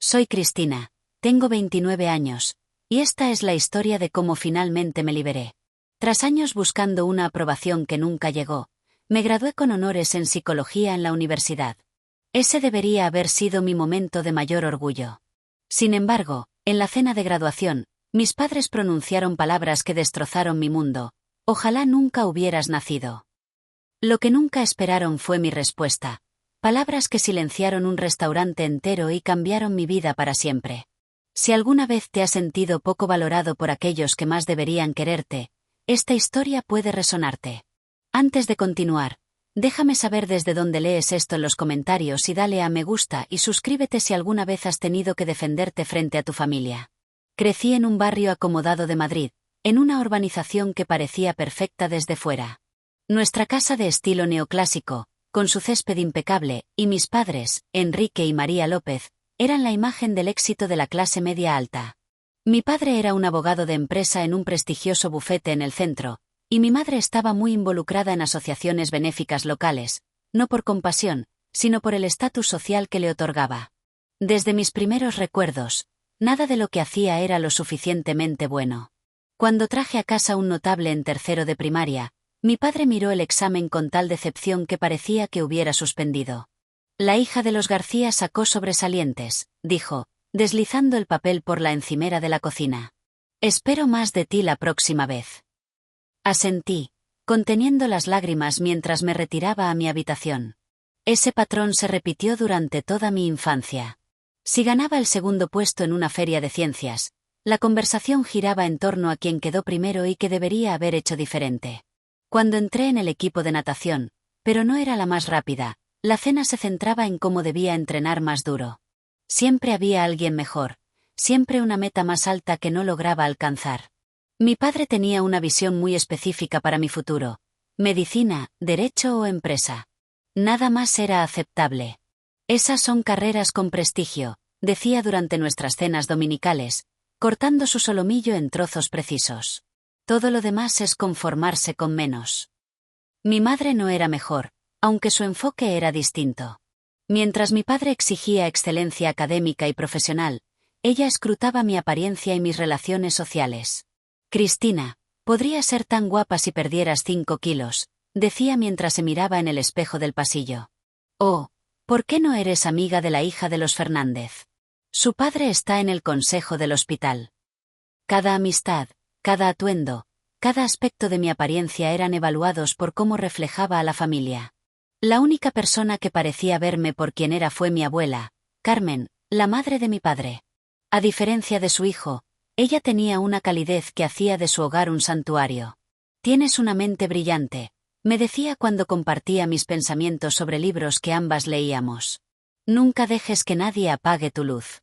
Soy Cristina, tengo 29 años, y esta es la historia de cómo finalmente me liberé. Tras años buscando una aprobación que nunca llegó, me gradué con honores en psicología en la universidad. Ese debería haber sido mi momento de mayor orgullo. Sin embargo, en la cena de graduación, mis padres pronunciaron palabras que destrozaron mi mundo. Ojalá nunca hubieras nacido. Lo que nunca esperaron fue mi respuesta. Palabras que silenciaron un restaurante entero y cambiaron mi vida para siempre. Si alguna vez te has sentido poco valorado por aquellos que más deberían quererte, esta historia puede resonarte. Antes de continuar, déjame saber desde dónde lees esto en los comentarios y dale a me gusta y suscríbete si alguna vez has tenido que defenderte frente a tu familia. Crecí en un barrio acomodado de Madrid, en una urbanización que parecía perfecta desde fuera. Nuestra casa de estilo neoclásico, con su césped impecable, y mis padres, Enrique y María López, eran la imagen del éxito de la clase media alta. Mi padre era un abogado de empresa en un prestigioso bufete en el centro, y mi madre estaba muy involucrada en asociaciones benéficas locales, no por compasión, sino por el estatus social que le otorgaba. Desde mis primeros recuerdos, nada de lo que hacía era lo suficientemente bueno. Cuando traje a casa un notable en tercero de primaria, mi padre miró el examen con tal decepción que parecía que hubiera suspendido. La hija de los García sacó sobresalientes, dijo, deslizando el papel por la encimera de la cocina. Espero más de ti la próxima vez. Asentí, conteniendo las lágrimas mientras me retiraba a mi habitación. Ese patrón se repitió durante toda mi infancia. Si ganaba el segundo puesto en una feria de ciencias, la conversación giraba en torno a quien quedó primero y que debería haber hecho diferente. Cuando entré en el equipo de natación, pero no era la más rápida, la cena se centraba en cómo debía entrenar más duro. Siempre había alguien mejor, siempre una meta más alta que no lograba alcanzar. Mi padre tenía una visión muy específica para mi futuro: medicina, derecho o empresa. Nada más era aceptable. Esas son carreras con prestigio, decía durante nuestras cenas dominicales, cortando su solomillo en trozos precisos. Todo lo demás es conformarse con menos. Mi madre no era mejor, aunque su enfoque era distinto. Mientras mi padre exigía excelencia académica y profesional, ella escrutaba mi apariencia y mis relaciones sociales. Cristina, podrías ser tan guapa si perdieras 5 kilos, decía mientras se miraba en el espejo del pasillo. Oh, ¿por qué no eres amiga de la hija de los Fernández? Su padre está en el consejo del hospital. Cada amistad, cada atuendo, cada aspecto de mi apariencia eran evaluados por cómo reflejaba a la familia. La única persona que parecía verme por quien era fue mi abuela, Carmen, la madre de mi padre. A diferencia de su hijo, ella tenía una calidez que hacía de su hogar un santuario. Tienes una mente brillante, me decía cuando compartía mis pensamientos sobre libros que ambas leíamos. Nunca dejes que nadie apague tu luz.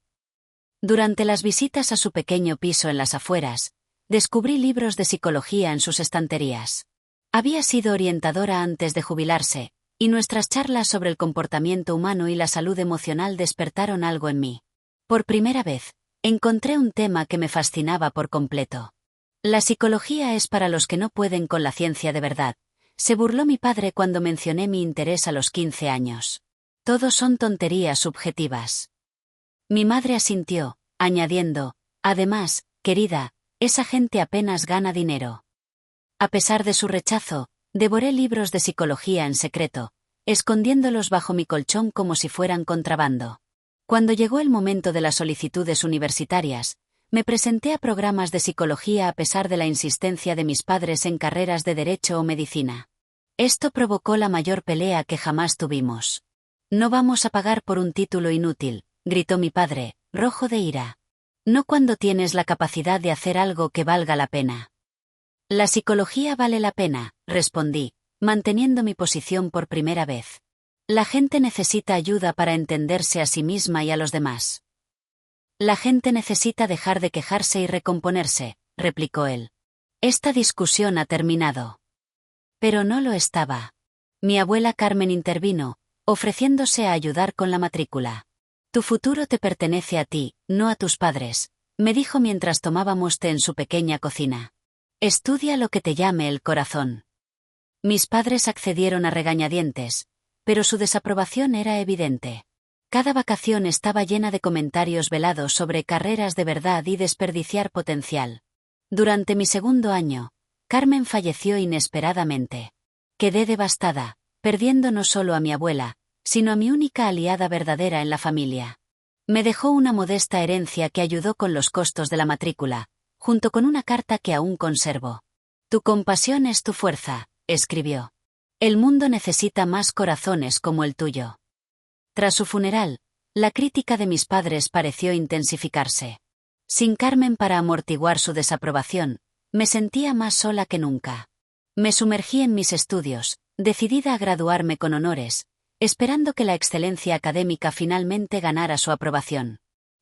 Durante las visitas a su pequeño piso en las afueras, descubrí libros de psicología en sus estanterías. Había sido orientadora antes de jubilarse, y nuestras charlas sobre el comportamiento humano y la salud emocional despertaron algo en mí. Por primera vez, encontré un tema que me fascinaba por completo. La psicología es para los que no pueden con la ciencia de verdad, se burló mi padre cuando mencioné mi interés a los 15 años. Todo son tonterías subjetivas. Mi madre asintió, añadiendo, además, querida, esa gente apenas gana dinero. A pesar de su rechazo, devoré libros de psicología en secreto, escondiéndolos bajo mi colchón como si fueran contrabando. Cuando llegó el momento de las solicitudes universitarias, me presenté a programas de psicología a pesar de la insistencia de mis padres en carreras de derecho o medicina. Esto provocó la mayor pelea que jamás tuvimos. No vamos a pagar por un título inútil, gritó mi padre, rojo de ira. No cuando tienes la capacidad de hacer algo que valga la pena. La psicología vale la pena, respondí, manteniendo mi posición por primera vez. La gente necesita ayuda para entenderse a sí misma y a los demás. La gente necesita dejar de quejarse y recomponerse, replicó él. Esta discusión ha terminado. Pero no lo estaba. Mi abuela Carmen intervino, ofreciéndose a ayudar con la matrícula. Tu futuro te pertenece a ti, no a tus padres, me dijo mientras tomábamos té en su pequeña cocina. Estudia lo que te llame el corazón. Mis padres accedieron a regañadientes, pero su desaprobación era evidente. Cada vacación estaba llena de comentarios velados sobre carreras de verdad y desperdiciar potencial. Durante mi segundo año, Carmen falleció inesperadamente. Quedé devastada, perdiendo no solo a mi abuela, sino a mi única aliada verdadera en la familia. Me dejó una modesta herencia que ayudó con los costos de la matrícula, junto con una carta que aún conservo. Tu compasión es tu fuerza, escribió. El mundo necesita más corazones como el tuyo. Tras su funeral, la crítica de mis padres pareció intensificarse. Sin Carmen para amortiguar su desaprobación, me sentía más sola que nunca. Me sumergí en mis estudios, decidida a graduarme con honores, esperando que la excelencia académica finalmente ganara su aprobación.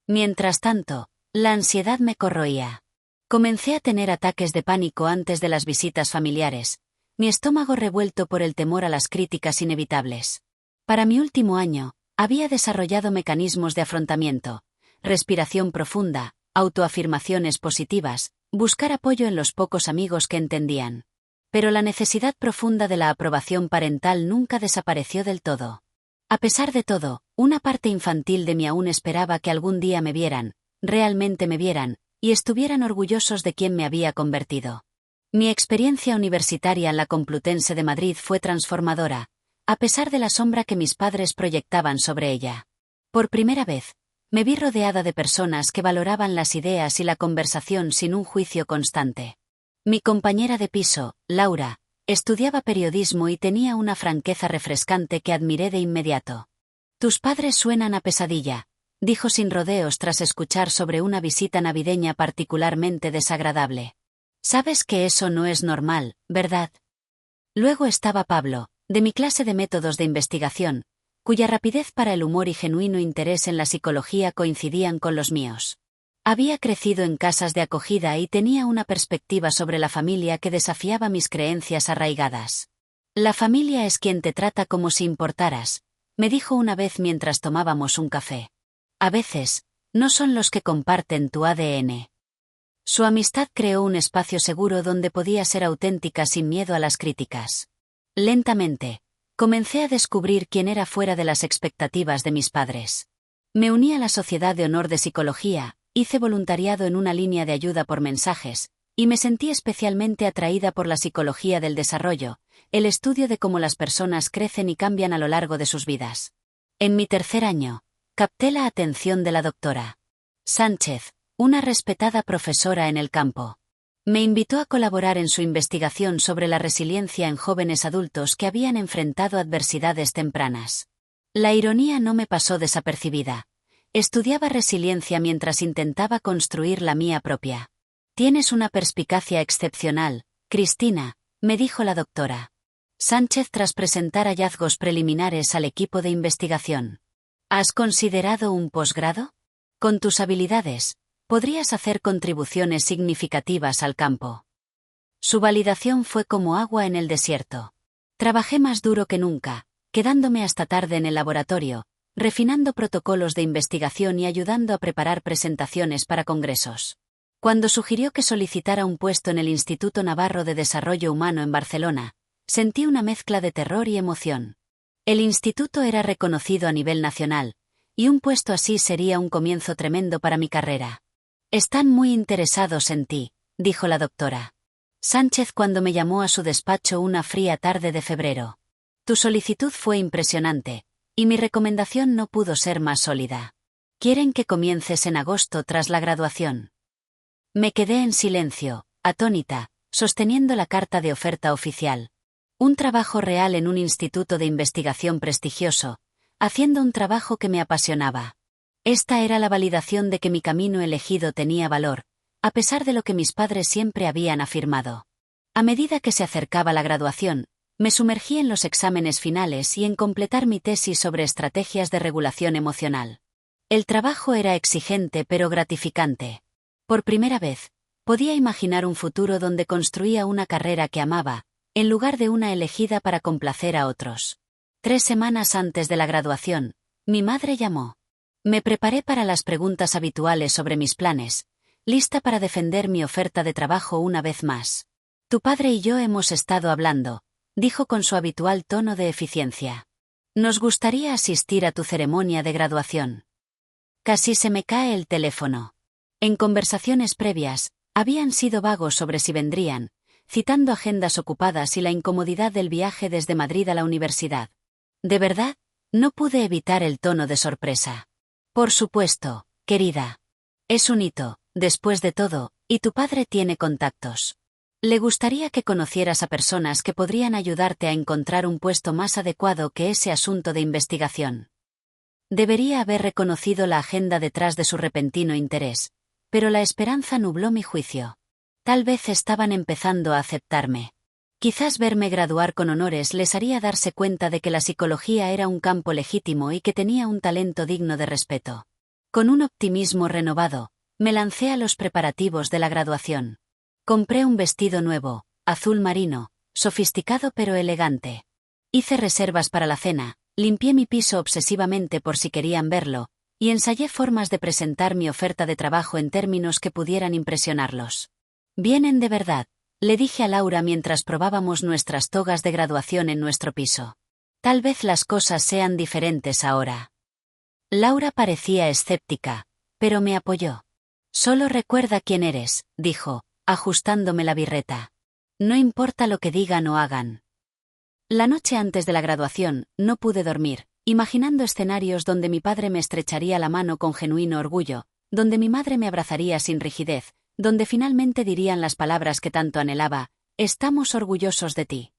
Mientras tanto, la ansiedad me corroía. Comencé a tener ataques de pánico antes de las visitas familiares, mi estómago revuelto por el temor a las críticas inevitables. Para mi último año, había desarrollado mecanismos de afrontamiento, respiración profunda, autoafirmaciones positivas, buscar apoyo en los pocos amigos que entendían. Pero la necesidad profunda de la aprobación parental nunca desapareció del todo. A pesar de todo, una parte infantil de mí aún esperaba que algún día me vieran, realmente me vieran, y estuvieran orgullosos de quien me había convertido. Mi experiencia universitaria en la Complutense de Madrid fue transformadora, a pesar de la sombra que mis padres proyectaban sobre ella. Por primera vez, me vi rodeada de personas que valoraban las ideas y la conversación sin un juicio constante. Mi compañera de piso, Laura, estudiaba periodismo y tenía una franqueza refrescante que admiré de inmediato. Tus padres suenan a pesadilla, dijo sin rodeos tras escuchar sobre una visita navideña particularmente desagradable. Sabes que eso no es normal, ¿verdad? Luego estaba Pablo, de mi clase de métodos de investigación, cuya rapidez para el humor y genuino interés en la psicología coincidían con los míos. Había crecido en casas de acogida y tenía una perspectiva sobre la familia que desafiaba mis creencias arraigadas. La familia es quien te trata como si importaras, me dijo una vez mientras tomábamos un café. A veces, no son los que comparten tu ADN. Su amistad creó un espacio seguro donde podía ser auténtica sin miedo a las críticas. Lentamente, comencé a descubrir quién era fuera de las expectativas de mis padres. Me uní a la Sociedad de Honor de Psicología, hice voluntariado en una línea de ayuda por mensajes, y me sentí especialmente atraída por la psicología del desarrollo, el estudio de cómo las personas crecen y cambian a lo largo de sus vidas. En mi tercer año, capté la atención de la doctora Sánchez, una respetada profesora en el campo. Me invitó a colaborar en su investigación sobre la resiliencia en jóvenes adultos que habían enfrentado adversidades tempranas. La ironía no me pasó desapercibida. Estudiaba resiliencia mientras intentaba construir la mía propia. Tienes una perspicacia excepcional, Cristina, me dijo la doctora Sánchez tras presentar hallazgos preliminares al equipo de investigación. ¿Has considerado un posgrado? Con tus habilidades, podrías hacer contribuciones significativas al campo. Su validación fue como agua en el desierto. Trabajé más duro que nunca, quedándome hasta tarde en el laboratorio, refinando protocolos de investigación y ayudando a preparar presentaciones para congresos. Cuando sugirió que solicitara un puesto en el Instituto Navarro de Desarrollo Humano en Barcelona, sentí una mezcla de terror y emoción. El instituto era reconocido a nivel nacional, y un puesto así sería un comienzo tremendo para mi carrera. Están muy interesados en ti, dijo la doctora Sánchez cuando me llamó a su despacho una fría tarde de febrero. Tu solicitud fue impresionante, y mi recomendación no pudo ser más sólida. Quieren que comiences en agosto tras la graduación. Me quedé en silencio, atónita, sosteniendo la carta de oferta oficial. Un trabajo real en un instituto de investigación prestigioso, haciendo un trabajo que me apasionaba. Esta era la validación de que mi camino elegido tenía valor, a pesar de lo que mis padres siempre habían afirmado. A medida que se acercaba la graduación, me sumergí en los exámenes finales y en completar mi tesis sobre estrategias de regulación emocional. El trabajo era exigente pero gratificante. Por primera vez, podía imaginar un futuro donde construía una carrera que amaba, en lugar de una elegida para complacer a otros. 3 semanas antes de la graduación, mi madre llamó. Me preparé para las preguntas habituales sobre mis planes, lista para defender mi oferta de trabajo una vez más. Tu padre y yo hemos estado hablando, dijo con su habitual tono de eficiencia. Nos gustaría asistir a tu ceremonia de graduación. Casi se me cae el teléfono. En conversaciones previas, habían sido vagos sobre si vendrían, citando agendas ocupadas y la incomodidad del viaje desde Madrid a la universidad. De verdad, no pude evitar el tono de sorpresa. Por supuesto, querida. Es un hito, después de todo, y tu padre tiene contactos. Le gustaría que conocieras a personas que podrían ayudarte a encontrar un puesto más adecuado que ese asunto de investigación. Debería haber reconocido la agenda detrás de su repentino interés, pero la esperanza nubló mi juicio. Tal vez estaban empezando a aceptarme. Quizás verme graduar con honores les haría darse cuenta de que la psicología era un campo legítimo y que tenía un talento digno de respeto. Con un optimismo renovado, me lancé a los preparativos de la graduación. Compré un vestido nuevo, azul marino, sofisticado pero elegante. Hice reservas para la cena, limpié mi piso obsesivamente por si querían verlo, y ensayé formas de presentar mi oferta de trabajo en términos que pudieran impresionarlos. Vienen de verdad, le dije a Laura mientras probábamos nuestras togas de graduación en nuestro piso. Tal vez las cosas sean diferentes ahora. Laura parecía escéptica, pero me apoyó. Solo recuerda quién eres, dijo, ajustándome la birreta. No importa lo que digan o hagan. La noche antes de la graduación, no pude dormir, imaginando escenarios donde mi padre me estrecharía la mano con genuino orgullo, donde mi madre me abrazaría sin rigidez, donde finalmente dirían las palabras que tanto anhelaba: estamos orgullosos de ti.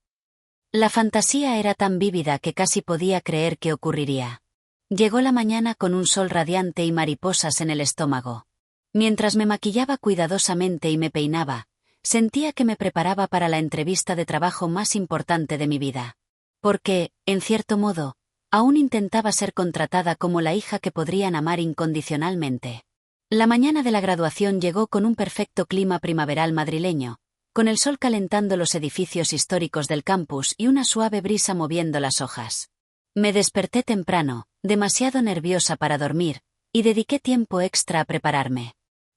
La fantasía era tan vívida que casi podía creer que ocurriría. Llegó la mañana con un sol radiante y mariposas en el estómago. Mientras me maquillaba cuidadosamente y me peinaba, sentía que me preparaba para la entrevista de trabajo más importante de mi vida. Porque, en cierto modo, aún intentaba ser contratada como la hija que podrían amar incondicionalmente. La mañana de la graduación llegó con un perfecto clima primaveral madrileño, con el sol calentando los edificios históricos del campus y una suave brisa moviendo las hojas. Me desperté temprano, demasiado nerviosa para dormir, y dediqué tiempo extra a prepararme.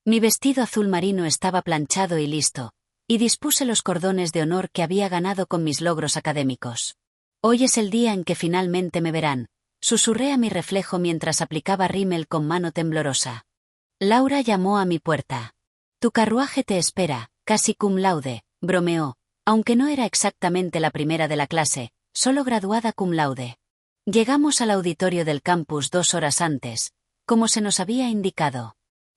Mi vestido azul marino estaba planchado y listo, y dispuse los cordones de honor que había ganado con mis logros académicos. Hoy es el día en que finalmente me verán, susurré a mi reflejo mientras aplicaba rímel con mano temblorosa. Laura llamó a mi puerta. Tu carruaje te espera, casi cum laude, bromeó, aunque no era exactamente la primera de la clase, solo graduada cum laude. Llegamos al auditorio del campus 2 horas antes, como se nos había indicado.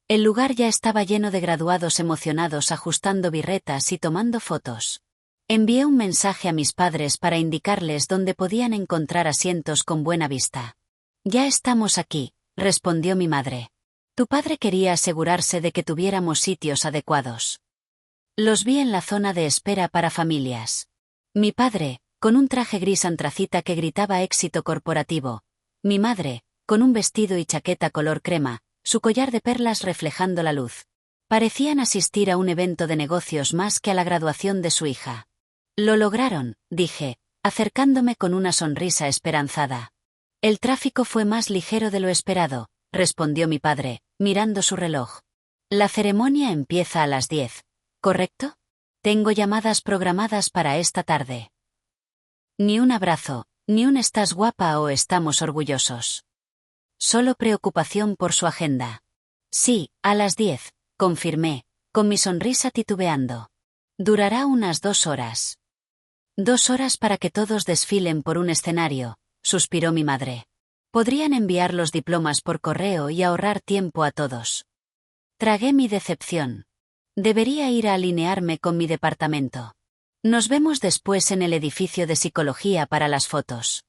El lugar ya estaba lleno de graduados emocionados ajustando birretas y tomando fotos. Envié un mensaje a mis padres para indicarles dónde podían encontrar asientos con buena vista. Ya estamos aquí, respondió mi madre. Tu padre quería asegurarse de que tuviéramos sitios adecuados. Los vi en la zona de espera para familias. Mi padre, con un traje gris antracita que gritaba éxito corporativo. Mi madre, con un vestido y chaqueta color crema, su collar de perlas reflejando la luz. Parecían asistir a un evento de negocios más que a la graduación de su hija. Lo lograron, dije, acercándome con una sonrisa esperanzada. El tráfico fue más ligero de lo esperado, respondió mi padre, mirando su reloj. La ceremonia empieza a las 10, ¿correcto? Tengo llamadas programadas para esta tarde. Ni un abrazo, ni un estás guapa o estamos orgullosos. Solo preocupación por su agenda. Sí, a las 10, confirmé, con mi sonrisa titubeando. Durará unas 2 horas. 2 horas para que todos desfilen por un escenario, suspiró mi madre. Podrían enviar los diplomas por correo y ahorrar tiempo a todos. Tragué mi decepción. Debería ir a alinearme con mi departamento. Nos vemos después en el edificio de psicología para las fotos.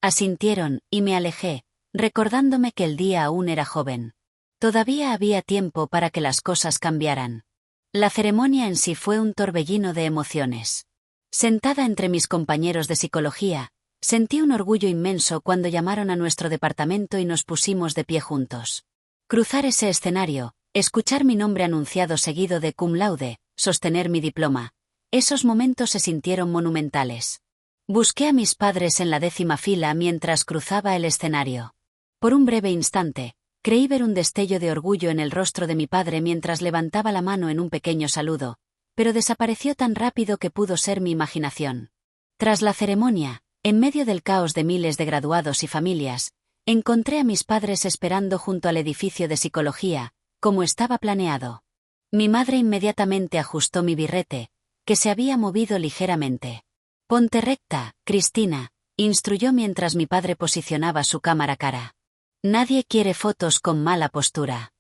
Asintieron, y me alejé, recordándome que el día aún era joven. Todavía había tiempo para que las cosas cambiaran. La ceremonia en sí fue un torbellino de emociones. Sentada entre mis compañeros de psicología, sentí un orgullo inmenso cuando llamaron a nuestro departamento y nos pusimos de pie juntos. Cruzar ese escenario, escuchar mi nombre anunciado seguido de cum laude, sostener mi diploma. Esos momentos se sintieron monumentales. Busqué a mis padres en la 10ª fila mientras cruzaba el escenario. Por un breve instante, creí ver un destello de orgullo en el rostro de mi padre mientras levantaba la mano en un pequeño saludo, pero desapareció tan rápido que pudo ser mi imaginación. Tras la ceremonia, En medio del caos de miles de graduados y familias, encontré a mis padres esperando junto al edificio de psicología, como estaba planeado. Mi madre inmediatamente ajustó mi birrete, que se había movido ligeramente. «Ponte recta, Cristina», instruyó mientras mi padre posicionaba su cámara cara. «Nadie quiere fotos con mala postura».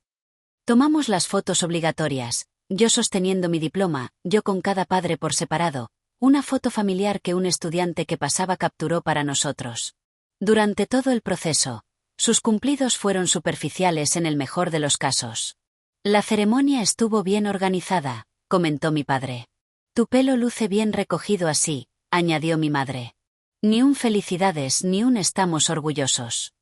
Tomamos las fotos obligatorias, yo sosteniendo mi diploma, yo con cada padre por separado, una foto familiar que un estudiante que pasaba capturó para nosotros. Durante todo el proceso, sus cumplidos fueron superficiales en el mejor de los casos. «La ceremonia estuvo bien organizada», comentó mi padre. «Tu pelo luce bien recogido así», añadió mi madre. Ni un felicidades ni un estamos orgullosos.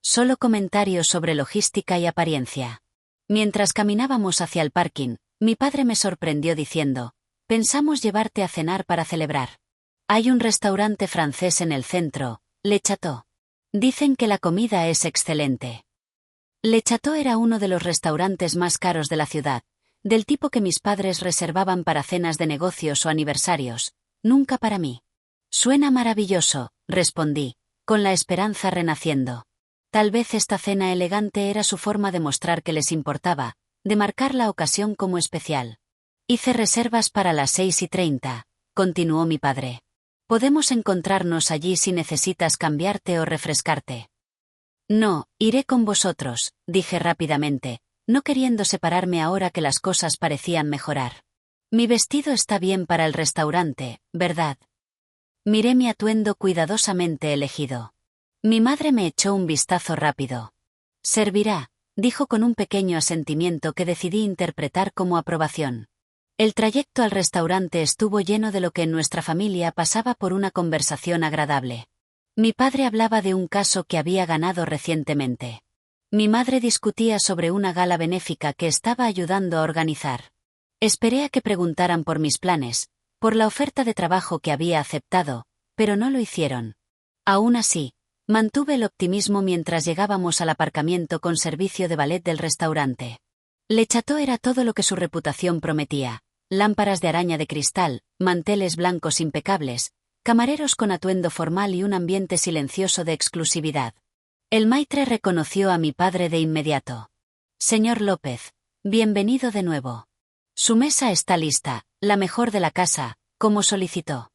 Solo comentarios sobre logística y apariencia. Mientras caminábamos hacia el parking, mi padre me sorprendió diciendo: «Pensamos llevarte a cenar para celebrar. Hay un restaurante francés en el centro, Le Chateau. Dicen que la comida es excelente». Le Chateau era uno de los restaurantes más caros de la ciudad, del tipo que mis padres reservaban para cenas de negocios o aniversarios, nunca para mí. «Suena maravilloso», respondí, con la esperanza renaciendo. Tal vez esta cena elegante era su forma de mostrar que les importaba, de marcar la ocasión como especial. «Hice reservas para las 6:30», continuó mi padre. «Podemos encontrarnos allí si necesitas cambiarte o refrescarte». «No, iré con vosotros», dije rápidamente, no queriendo separarme ahora que las cosas parecían mejorar. «Mi vestido está bien para el restaurante, ¿verdad?» Miré mi atuendo cuidadosamente elegido. Mi madre me echó un vistazo rápido. «Servirá», dijo con un pequeño asentimiento que decidí interpretar como aprobación. El trayecto al restaurante estuvo lleno de lo que en nuestra familia pasaba por una conversación agradable. Mi padre hablaba de un caso que había ganado recientemente. Mi madre discutía sobre una gala benéfica que estaba ayudando a organizar. Esperé a que preguntaran por mis planes, por la oferta de trabajo que había aceptado, pero no lo hicieron. Aún así, mantuve el optimismo mientras llegábamos al aparcamiento con servicio de valet del restaurante. Le Chateau era todo lo que su reputación prometía: lámparas de araña de cristal, manteles blancos impecables, camareros con atuendo formal y un ambiente silencioso de exclusividad. El maitre reconoció a mi padre de inmediato. «Señor López, bienvenido de nuevo. Su mesa está lista, la mejor de la casa, como solicitó».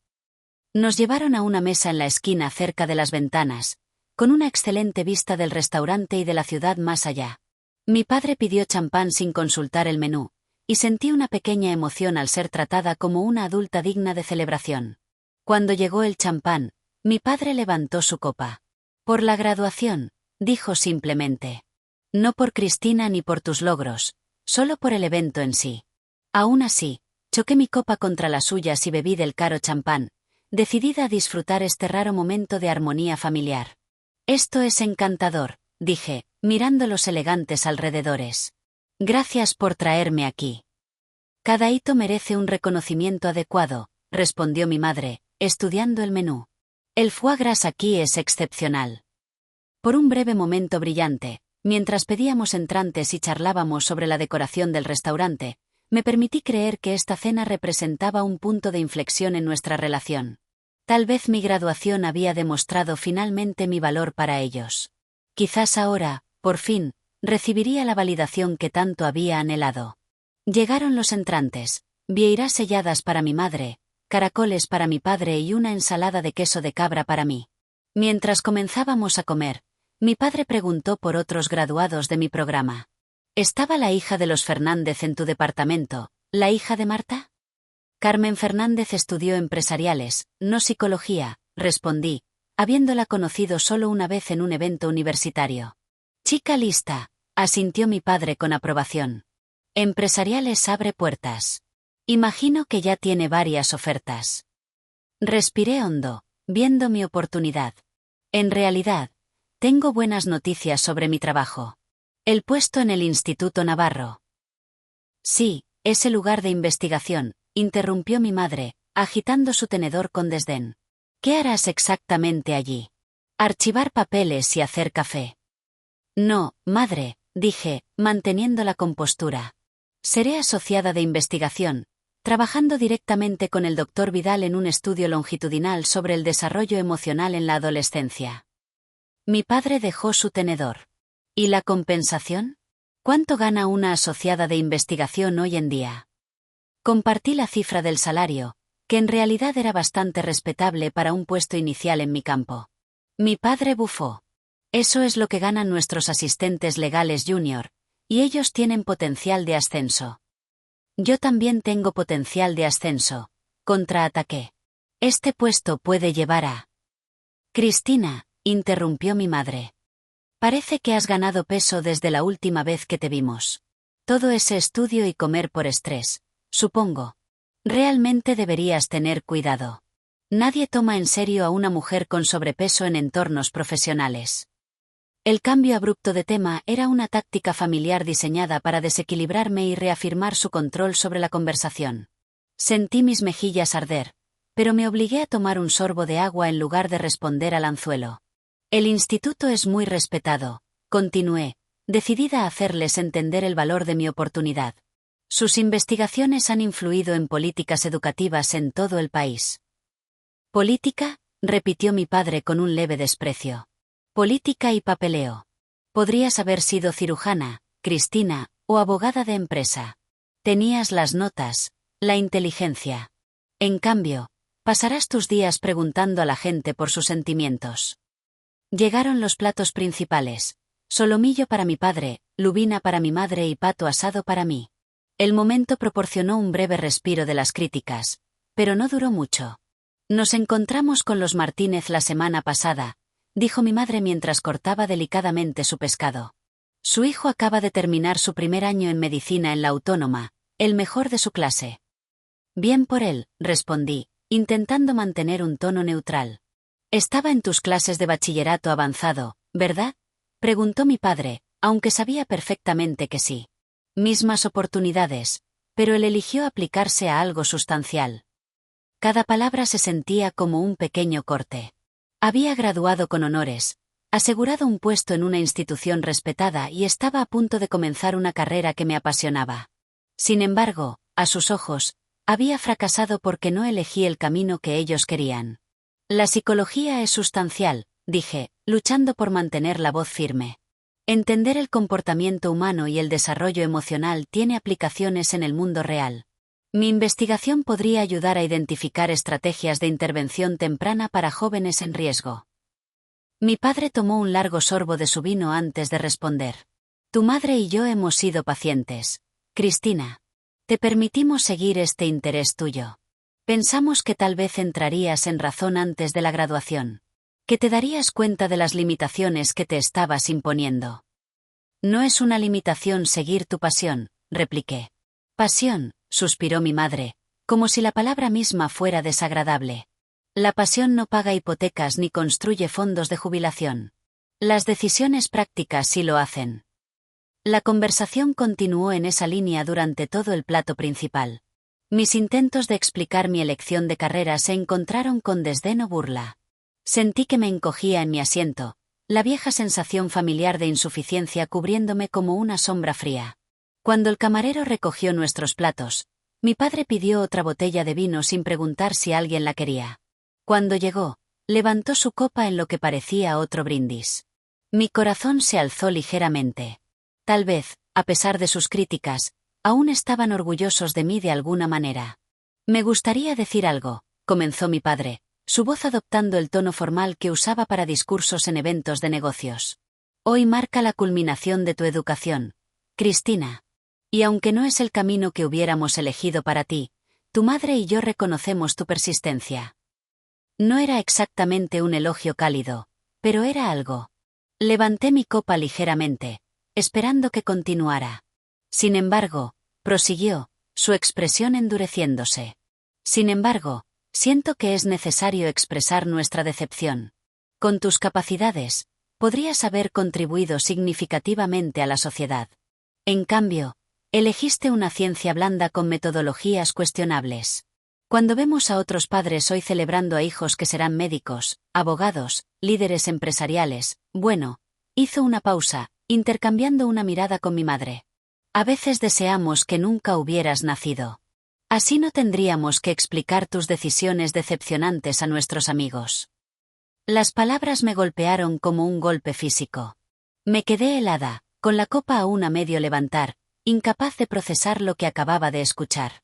Nos llevaron a una mesa en la esquina cerca de las ventanas, con una excelente vista del restaurante y de la ciudad más allá. Mi padre pidió champán sin consultar el menú, y sentí una pequeña emoción al ser tratada como una adulta digna de celebración. Cuando llegó el champán, mi padre levantó su copa. «Por la graduación», dijo simplemente. «No por Cristina ni por tus logros, solo por el evento en sí». Aún así, choqué mi copa contra las suyas y bebí del caro champán, decidida a disfrutar este raro momento de armonía familiar. «Esto es encantador», dije, mirando los elegantes alrededores. «Gracias por traerme aquí». «Cada hito merece un reconocimiento adecuado», respondió mi madre, estudiando el menú. «El foie gras aquí es excepcional». Por un breve momento brillante, mientras pedíamos entrantes y charlábamos sobre la decoración del restaurante, me permití creer que esta cena representaba un punto de inflexión en nuestra relación. Tal vez mi graduación había demostrado finalmente mi valor para ellos. Quizás ahora, por fin, recibiría la validación que tanto había anhelado. Llegaron los entrantes, vieiras selladas para mi madre, caracoles para mi padre y una ensalada de queso de cabra para mí. Mientras comenzábamos a comer, mi padre preguntó por otros graduados de mi programa. «¿Estaba la hija de los Fernández en tu departamento, la hija de Marta?» «Carmen Fernández estudió empresariales, no psicología», respondí, habiéndola conocido solo una vez en un evento universitario. «Chica lista», asintió mi padre con aprobación. «Empresariales abre puertas. Imagino que ya tiene varias ofertas». Respiré hondo, viendo mi oportunidad. En realidad, tengo buenas noticias sobre mi trabajo. El puesto en el Instituto Navarro. «Sí, ese lugar de investigación», interrumpió mi madre, agitando su tenedor con desdén. «¿Qué harás exactamente allí? Archivar papeles y hacer café». «No, madre», dije, manteniendo la compostura. «Seré asociada de investigación, trabajando directamente con el Dr. Vidal en un estudio longitudinal sobre el desarrollo emocional en la adolescencia. Mi padre dejó su tenedor. ¿Y la compensación? ¿Cuánto gana una asociada de investigación hoy en día? Compartí la cifra del salario, que en realidad era bastante respetable para un puesto inicial en mi campo. Mi padre bufó. Eso es lo que ganan nuestros asistentes legales junior, y ellos tienen potencial de ascenso. Yo también tengo potencial de ascenso, contraataqué. Este puesto puede llevar a... Cristina, interrumpió mi madre. Parece que has ganado peso desde la última vez que te vimos. Todo ese estudio y comer por estrés, supongo. Realmente deberías tener cuidado. Nadie toma en serio a una mujer con sobrepeso en entornos profesionales. El cambio abrupto de tema era una táctica familiar diseñada para desequilibrarme y reafirmar su control sobre la conversación. Sentí mis mejillas arder, pero me obligué a tomar un sorbo de agua en lugar de responder al anzuelo. El instituto es muy respetado, continué, decidida a hacerles entender el valor de mi oportunidad. Sus investigaciones han influido en políticas educativas en todo el país. ¿Política?, repitió mi padre con un leve desprecio. Política y papeleo. Podrías haber sido cirujana, Cristina, o abogada de empresa. Tenías las notas, la inteligencia. En cambio, pasarás tus días preguntando a la gente por sus sentimientos. Llegaron los platos principales. Solomillo para mi padre, lubina para mi madre y pato asado para mí. El momento proporcionó un breve respiro de las críticas, pero no duró mucho. Nos encontramos con los Martínez la semana pasada, dijo mi madre mientras cortaba delicadamente su pescado. Su hijo acaba de terminar su primer año en medicina en la Autónoma, el mejor de su clase. Bien por él, respondí, intentando mantener un tono neutral. Estaba en tus clases de bachillerato avanzado, ¿verdad?, preguntó mi padre, aunque sabía perfectamente que sí. Mismas oportunidades, pero él eligió aplicarse a algo sustancial. Cada palabra se sentía como un pequeño corte. Había graduado con honores, asegurado un puesto en una institución respetada y estaba a punto de comenzar una carrera que me apasionaba. Sin embargo, a sus ojos, había fracasado porque no elegí el camino que ellos querían. La psicología es sustancial, dije, luchando por mantener la voz firme. Entender el comportamiento humano y el desarrollo emocional tiene aplicaciones en el mundo real. Mi investigación podría ayudar a identificar estrategias de intervención temprana para jóvenes en riesgo. Mi padre tomó un largo sorbo de su vino antes de responder. Tu madre y yo hemos sido pacientes, Cristina. Te permitimos seguir este interés tuyo. Pensamos que tal vez entrarías en razón antes de la graduación. Que te darías cuenta de las limitaciones que te estabas imponiendo. No es una limitación seguir tu pasión, repliqué. Pasión, suspiró mi madre, como si la palabra misma fuera desagradable. La pasión no paga hipotecas ni construye fondos de jubilación. Las decisiones prácticas sí lo hacen. La conversación continuó en esa línea durante todo el plato principal. Mis intentos de explicar mi elección de carrera se encontraron con desdén o burla. Sentí que me encogía en mi asiento, la vieja sensación familiar de insuficiencia cubriéndome como una sombra fría. Cuando el camarero recogió nuestros platos, mi padre pidió otra botella de vino sin preguntar si alguien la quería. Cuando llegó, levantó su copa en lo que parecía otro brindis. Mi corazón se alzó ligeramente. Tal vez, a pesar de sus críticas, aún estaban orgullosos de mí de alguna manera. Me gustaría decir algo, comenzó mi padre, su voz adoptando el tono formal que usaba para discursos en eventos de negocios. Hoy marca la culminación de tu educación, Cristina. Y aunque no es el camino que hubiéramos elegido para ti, tu madre y yo reconocemos tu persistencia. No era exactamente un elogio cálido, pero era algo. Levanté mi copa ligeramente, esperando que continuara. Sin embargo, prosiguió, su expresión endureciéndose. Sin embargo, siento que es necesario expresar nuestra decepción. Con tus capacidades, podrías haber contribuido significativamente a la sociedad. En cambio, elegiste una ciencia blanda con metodologías cuestionables. Cuando vemos a otros padres hoy celebrando a hijos que serán médicos, abogados, líderes empresariales, bueno, hizo una pausa, intercambiando una mirada con mi madre. A veces deseamos que nunca hubieras nacido. Así no tendríamos que explicar tus decisiones decepcionantes a nuestros amigos. Las palabras me golpearon como un golpe físico. Me quedé helada, con la copa aún a medio levantar, incapaz de procesar lo que acababa de escuchar.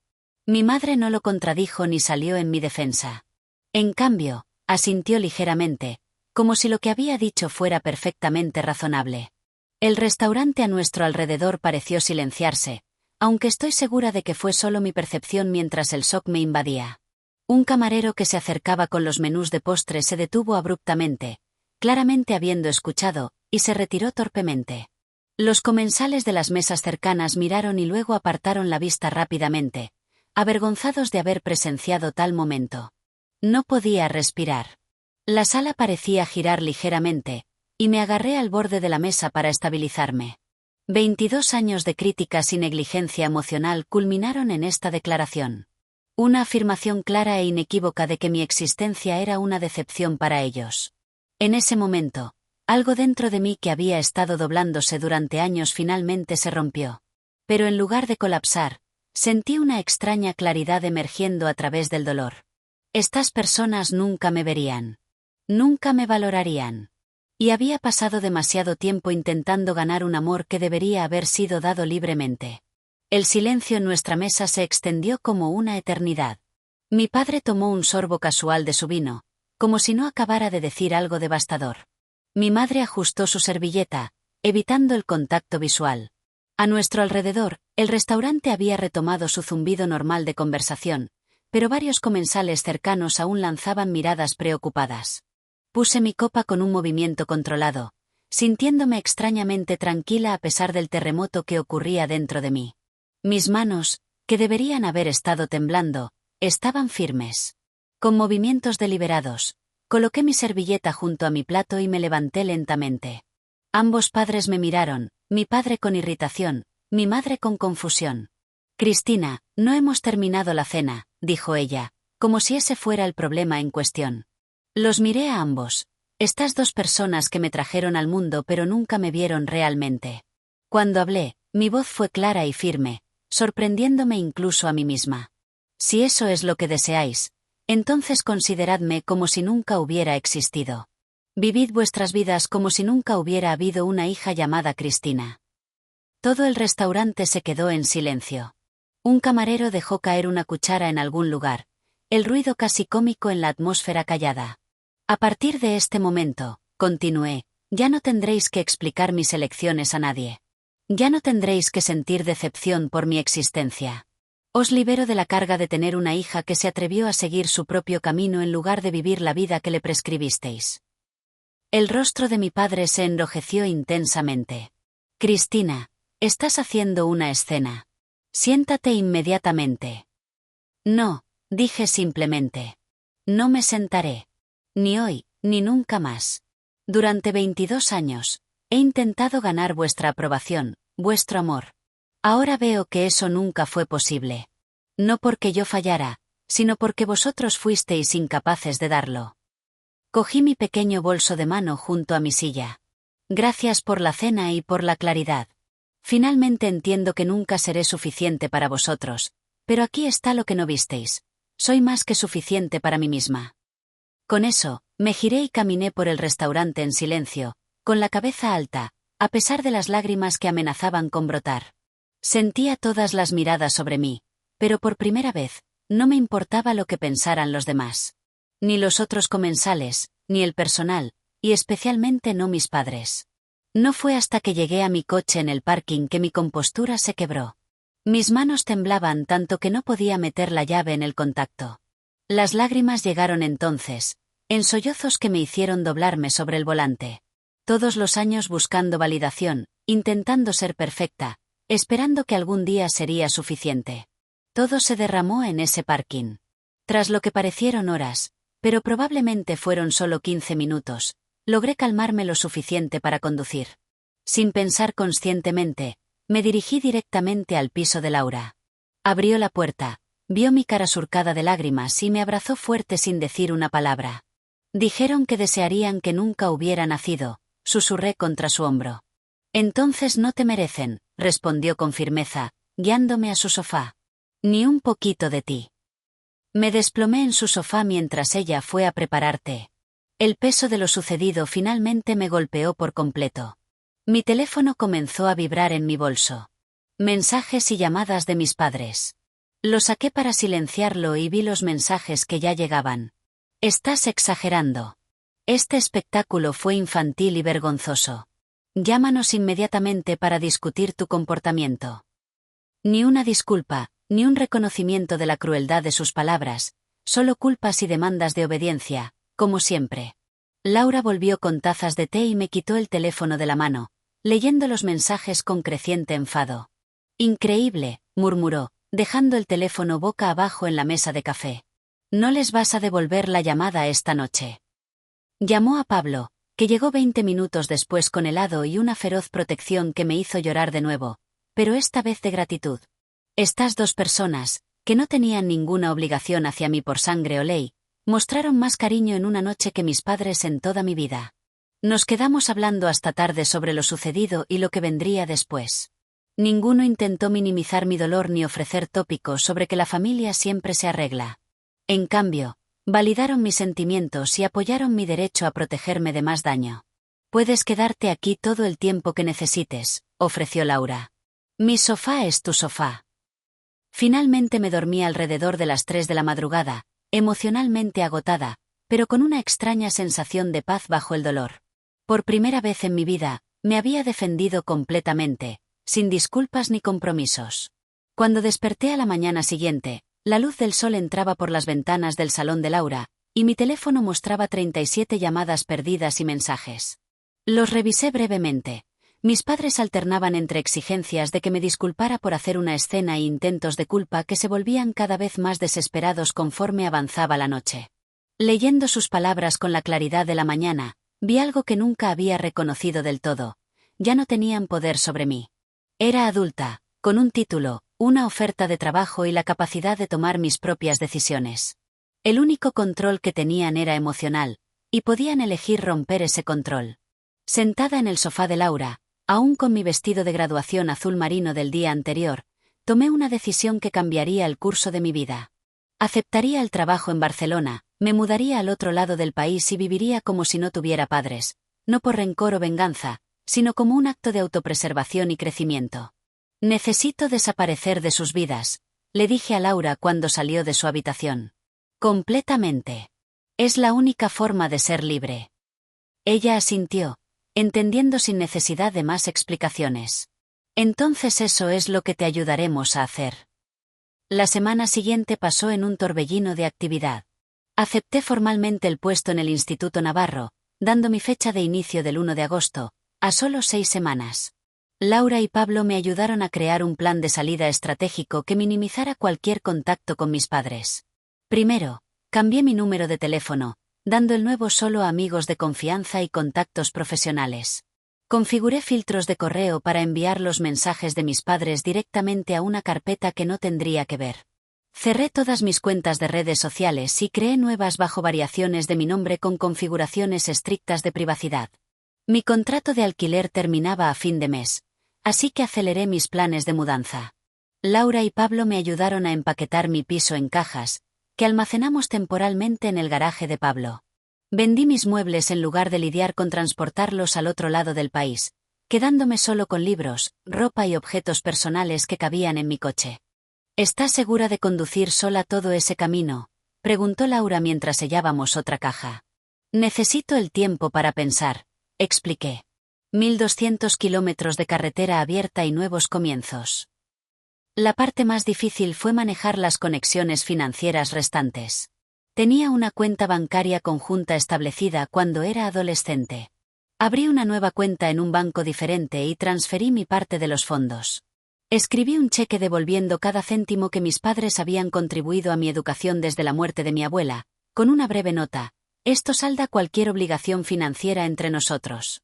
Mi madre no lo contradijo ni salió en mi defensa. En cambio, asintió ligeramente, como si lo que había dicho fuera perfectamente razonable. El restaurante a nuestro alrededor pareció silenciarse, aunque estoy segura de que fue solo mi percepción mientras el shock me invadía. Un camarero que se acercaba con los menús de postre se detuvo abruptamente, claramente habiendo escuchado, y se retiró torpemente. Los comensales de las mesas cercanas miraron y luego apartaron la vista rápidamente, avergonzados de haber presenciado tal momento. No podía respirar. La sala parecía girar ligeramente, y me agarré al borde de la mesa para estabilizarme. 22 años de críticas y negligencia emocional culminaron en esta declaración. Una afirmación clara e inequívoca de que mi existencia era una decepción para ellos. En ese momento, algo dentro de mí que había estado doblándose durante años finalmente se rompió. Pero en lugar de colapsar, sentí una extraña claridad emergiendo a través del dolor. Estas personas nunca me verían. Nunca me valorarían. Y había pasado demasiado tiempo intentando ganar un amor que debería haber sido dado libremente. El silencio en nuestra mesa se extendió como una eternidad. Mi padre tomó un sorbo casual de su vino, como si no acabara de decir algo devastador. Mi madre ajustó su servilleta, evitando el contacto visual. A nuestro alrededor, el restaurante había retomado su zumbido normal de conversación, pero varios comensales cercanos aún lanzaban miradas preocupadas. Puse mi copa con un movimiento controlado, sintiéndome extrañamente tranquila a pesar del terremoto que ocurría dentro de mí. Mis manos, que deberían haber estado temblando, estaban firmes. Con movimientos deliberados, coloqué mi servilleta junto a mi plato y me levanté lentamente. Ambos padres me miraron, mi padre con irritación, mi madre con confusión. Cristina, no hemos terminado la cena, dijo ella, como si ese fuera el problema en cuestión. Los miré a ambos. Estas dos personas que me trajeron al mundo pero nunca me vieron realmente. Cuando hablé, mi voz fue clara y firme, sorprendiéndome incluso a mí misma. Si eso es lo que deseáis, entonces consideradme como si nunca hubiera existido. Vivid vuestras vidas como si nunca hubiera habido una hija llamada Cristina. Todo el restaurante se quedó en silencio. Un camarero dejó caer una cuchara en algún lugar, el ruido casi cómico en la atmósfera callada. A partir de este momento, continué, ya no tendréis que explicar mis elecciones a nadie. Ya no tendréis que sentir decepción por mi existencia. Os libero de la carga de tener una hija que se atrevió a seguir su propio camino en lugar de vivir la vida que le prescribisteis. El rostro de mi padre se enrojeció intensamente. Cristina, estás haciendo una escena. Siéntate inmediatamente. No, dije simplemente. No me sentaré. Ni hoy, ni nunca más. Durante 22 años, he intentado ganar vuestra aprobación, vuestro amor. Ahora veo que eso nunca fue posible. No porque yo fallara, sino porque vosotros fuisteis incapaces de darlo. Cogí mi pequeño bolso de mano junto a mi silla. Gracias por la cena y por la claridad. Finalmente entiendo que nunca seré suficiente para vosotros, pero aquí está lo que no visteis. Soy más que suficiente para mí misma. Con eso, me giré y caminé por el restaurante en silencio, con la cabeza alta, a pesar de las lágrimas que amenazaban con brotar. Sentía todas las miradas sobre mí, pero por primera vez, no me importaba lo que pensaran los demás. Ni los otros comensales, ni el personal, y especialmente no mis padres. No fue hasta que llegué a mi coche en el parking que mi compostura se quebró. Mis manos temblaban tanto que no podía meter la llave en el contacto. Las lágrimas llegaron entonces, en sollozos que me hicieron doblarme sobre el volante. Todos los años buscando validación, intentando ser perfecta, esperando que algún día sería suficiente. Todo se derramó en ese parking. Tras lo que parecieron horas, pero probablemente fueron solo 15 minutos, logré calmarme lo suficiente para conducir. Sin pensar conscientemente, me dirigí directamente al piso de Laura. Abrió la puerta. Vio mi cara surcada de lágrimas y me abrazó fuerte sin decir una palabra. Dijeron que desearían que nunca hubiera nacido, susurré contra su hombro. Entonces no te merecen, respondió con firmeza, guiándome a su sofá. Ni un poquito de ti. Me desplomé en su sofá mientras ella fue a preparar té. El peso de lo sucedido finalmente me golpeó por completo. Mi teléfono comenzó a vibrar en mi bolso. Mensajes y llamadas de mis padres. Lo saqué para silenciarlo y vi los mensajes que ya llegaban. Estás exagerando. Este espectáculo fue infantil y vergonzoso. Llámanos inmediatamente para discutir tu comportamiento. Ni una disculpa, ni un reconocimiento de la crueldad de sus palabras, solo culpas y demandas de obediencia, como siempre. Laura volvió con tazas de té y me quitó el teléfono de la mano, leyendo los mensajes con creciente enfado. Increíble, murmuró, dejando el teléfono boca abajo en la mesa de café. No les vas a devolver la llamada esta noche. Llamó a Pablo, que llegó 20 minutos después con helado y una feroz protección que me hizo llorar de nuevo, pero esta vez de gratitud. Estas dos personas, que no tenían ninguna obligación hacia mí por sangre o ley, mostraron más cariño en una noche que mis padres en toda mi vida. Nos quedamos hablando hasta tarde sobre lo sucedido y lo que vendría después. Ninguno intentó minimizar mi dolor ni ofrecer tópicos sobre que la familia siempre se arregla. En cambio, validaron mis sentimientos y apoyaron mi derecho a protegerme de más daño. Puedes quedarte aquí todo el tiempo que necesites, ofreció Laura. Mi sofá es tu sofá. Finalmente me dormí alrededor de las 3 de la madrugada, emocionalmente agotada, pero con una extraña sensación de paz bajo el dolor. Por primera vez en mi vida, me había defendido completamente, sin disculpas ni compromisos. Cuando desperté a la mañana siguiente, la luz del sol entraba por las ventanas del salón de Laura, y mi teléfono mostraba 37 llamadas perdidas y mensajes. Los revisé brevemente. Mis padres alternaban entre exigencias de que me disculpara por hacer una escena e intentos de culpa que se volvían cada vez más desesperados conforme avanzaba la noche. Leyendo sus palabras con la claridad de la mañana, vi algo que nunca había reconocido del todo. Ya no tenían poder sobre mí. Era adulta, con un título, una oferta de trabajo y la capacidad de tomar mis propias decisiones. El único control que tenían era emocional, y podían elegir romper ese control. Sentada en el sofá de Laura, aún con mi vestido de graduación azul marino del día anterior, tomé una decisión que cambiaría el curso de mi vida. Aceptaría el trabajo en Barcelona, me mudaría al otro lado del país y viviría como si no tuviera padres, no por rencor o venganza, sino como un acto de autopreservación y crecimiento. Necesito desaparecer de sus vidas, le dije a Laura cuando salió de su habitación. Completamente. Es la única forma de ser libre. Ella asintió, entendiendo sin necesidad de más explicaciones. Entonces eso es lo que te ayudaremos a hacer. La semana siguiente pasó en un torbellino de actividad. Acepté formalmente el puesto en el Instituto Navarro, dando mi fecha de inicio del 1 de agosto, a solo 6 semanas. Laura y Pablo me ayudaron a crear un plan de salida estratégico que minimizara cualquier contacto con mis padres. Primero, cambié mi número de teléfono, dando el nuevo solo a amigos de confianza y contactos profesionales. Configuré filtros de correo para enviar los mensajes de mis padres directamente a una carpeta que no tendría que ver. Cerré todas mis cuentas de redes sociales y creé nuevas bajo variaciones de mi nombre con configuraciones estrictas de privacidad. Mi contrato de alquiler terminaba a fin de mes, así que aceleré mis planes de mudanza. Laura y Pablo me ayudaron a empaquetar mi piso en cajas, que almacenamos temporalmente en el garaje de Pablo. Vendí mis muebles en lugar de lidiar con transportarlos al otro lado del país, quedándome solo con libros, ropa y objetos personales que cabían en mi coche. ¿Estás segura de conducir sola todo ese camino?, preguntó Laura mientras sellábamos otra caja. Necesito el tiempo para pensar, expliqué. 1200 kilómetros de carretera abierta y nuevos comienzos. La parte más difícil fue manejar las conexiones financieras restantes. Tenía una cuenta bancaria conjunta establecida cuando era adolescente. Abrí una nueva cuenta en un banco diferente y transferí mi parte de los fondos. Escribí un cheque devolviendo cada céntimo que mis padres habían contribuido a mi educación desde la muerte de mi abuela, con una breve nota: esto salda cualquier obligación financiera entre nosotros.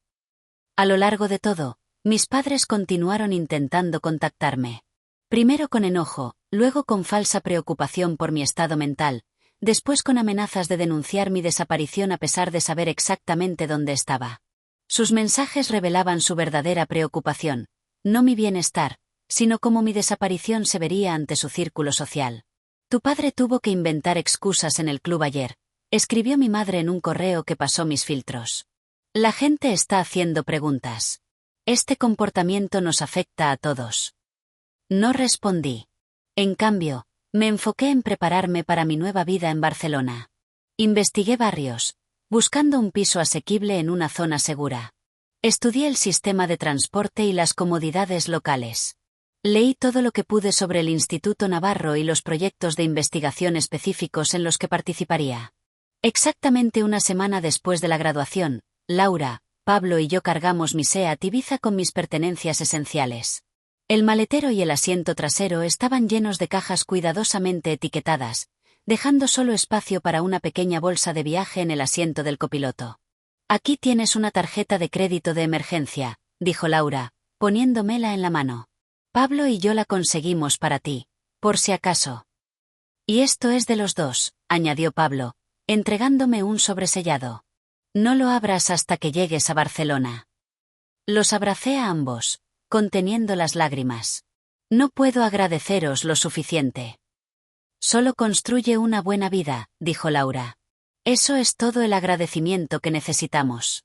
A lo largo de todo, mis padres continuaron intentando contactarme. Primero con enojo, luego con falsa preocupación por mi estado mental, después con amenazas de denunciar mi desaparición a pesar de saber exactamente dónde estaba. Sus mensajes revelaban su verdadera preocupación, no mi bienestar, sino cómo mi desaparición se vería ante su círculo social. Tu padre tuvo que inventar excusas en el club ayer, escribió mi madre en un correo que pasó mis filtros. La gente está haciendo preguntas. Este comportamiento nos afecta a todos. No respondí. En cambio, me enfoqué en prepararme para mi nueva vida en Barcelona. Investigué barrios, buscando un piso asequible en una zona segura. Estudié el sistema de transporte y las comodidades locales. Leí todo lo que pude sobre el Instituto Navarro y los proyectos de investigación específicos en los que participaría. Exactamente una semana después de la graduación, Laura, Pablo y yo cargamos mi SEAT Ibiza con mis pertenencias esenciales. El maletero y el asiento trasero estaban llenos de cajas cuidadosamente etiquetadas, dejando solo espacio para una pequeña bolsa de viaje en el asiento del copiloto. Aquí tienes una tarjeta de crédito de emergencia, dijo Laura, poniéndomela en la mano. Pablo y yo la conseguimos para ti, por si acaso. Y esto es de los dos, añadió Pablo, entregándome un sobresellado. No lo abras hasta que llegues a Barcelona. Los abracé a ambos, conteniendo las lágrimas. No puedo agradeceros lo suficiente. Solo construye una buena vida, dijo Laura. Eso es todo el agradecimiento que necesitamos.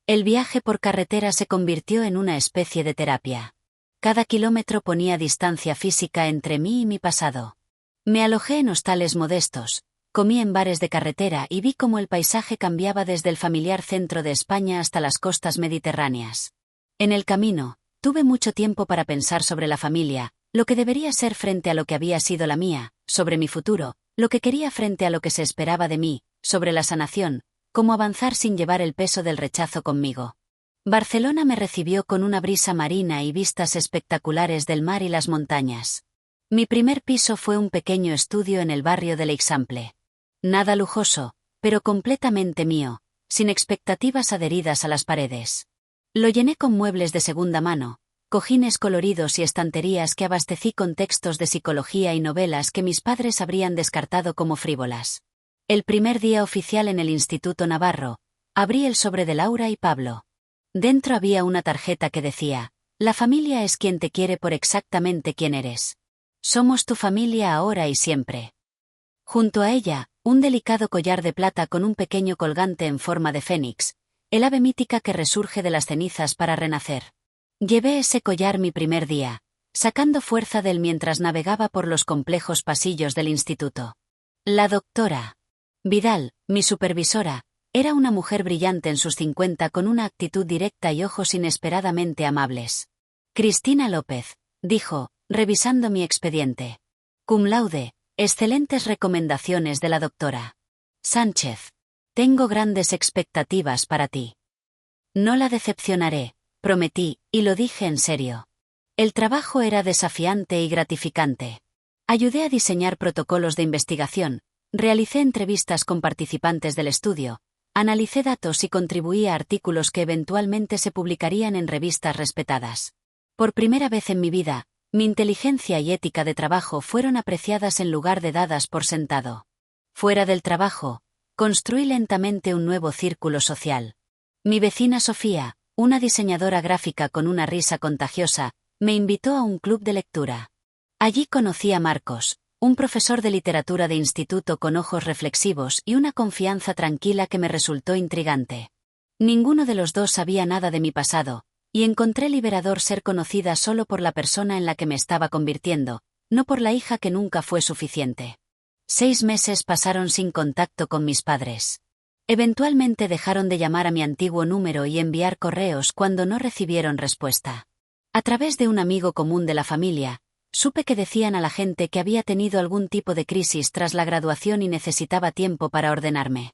El viaje por carretera se convirtió en una especie de terapia. Cada kilómetro ponía distancia física entre mí y mi pasado. Me alojé en hostales modestos, comí en bares de carretera y vi cómo el paisaje cambiaba desde el familiar centro de España hasta las costas mediterráneas. En el camino, tuve mucho tiempo para pensar sobre la familia, lo que debería ser frente a lo que había sido la mía, sobre mi futuro, lo que quería frente a lo que se esperaba de mí, sobre la sanación, cómo avanzar sin llevar el peso del rechazo conmigo. Barcelona me recibió con una brisa marina y vistas espectaculares del mar y las montañas. Mi primer piso fue un pequeño estudio en el barrio de l'Eixample. Nada lujoso, pero completamente mío, sin expectativas adheridas a las paredes. Lo llené con muebles de segunda mano, cojines coloridos y estanterías que abastecí con textos de psicología y novelas que mis padres habrían descartado como frívolas. El primer día oficial en el Instituto Navarro, abrí el sobre de Laura y Pablo. Dentro había una tarjeta que decía: la familia es quien te quiere por exactamente quien eres. Somos tu familia ahora y siempre. Junto a ella, un delicado collar de plata con un pequeño colgante en forma de fénix, el ave mítica que resurge de las cenizas para renacer. Llevé ese collar mi primer día, sacando fuerza de él mientras navegaba por los complejos pasillos del instituto. La doctora Vidal, mi supervisora, era una mujer brillante en sus 50 con una actitud directa y ojos inesperadamente amables. Cristina López, dijo, revisando mi expediente. Cum laude, excelentes recomendaciones de la doctora Sánchez. Tengo grandes expectativas para ti. No la decepcionaré, prometí, y lo dije en serio. El trabajo era desafiante y gratificante. Ayudé a diseñar protocolos de investigación, realicé entrevistas con participantes del estudio, analicé datos y contribuí a artículos que eventualmente se publicarían en revistas respetadas. Por primera vez en mi vida, mi inteligencia y ética de trabajo fueron apreciadas en lugar de dadas por sentado. Fuera del trabajo, construí lentamente un nuevo círculo social. Mi vecina Sofía, una diseñadora gráfica con una risa contagiosa, me invitó a un club de lectura. Allí conocí a Marcos, un profesor de literatura de instituto con ojos reflexivos y una confianza tranquila que me resultó intrigante. Ninguno de los dos sabía nada de mi pasado, y encontré liberador ser conocida solo por la persona en la que me estaba convirtiendo, no por la hija que nunca fue suficiente. 6 meses pasaron sin contacto con mis padres. Eventualmente dejaron de llamar a mi antiguo número y enviar correos cuando no recibieron respuesta. A través de un amigo común de la familia, supe que decían a la gente que había tenido algún tipo de crisis tras la graduación y necesitaba tiempo para ordenarme.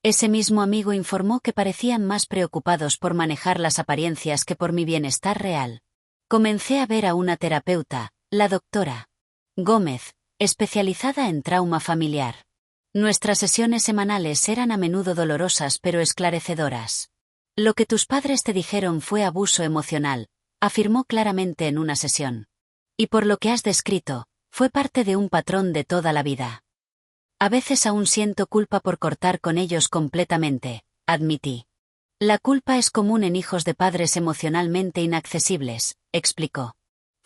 Ese mismo amigo informó que parecían más preocupados por manejar las apariencias que por mi bienestar real. Comencé a ver a una terapeuta, la doctora Gómez, especializada en trauma familiar. Nuestras sesiones semanales eran a menudo dolorosas pero esclarecedoras. Lo que tus padres te dijeron fue abuso emocional, afirmó claramente en una sesión. Y por lo que has descrito, fue parte de un patrón de toda la vida. A veces aún siento culpa por cortar con ellos completamente, admití. La culpa es común en hijos de padres emocionalmente inaccesibles, explicó.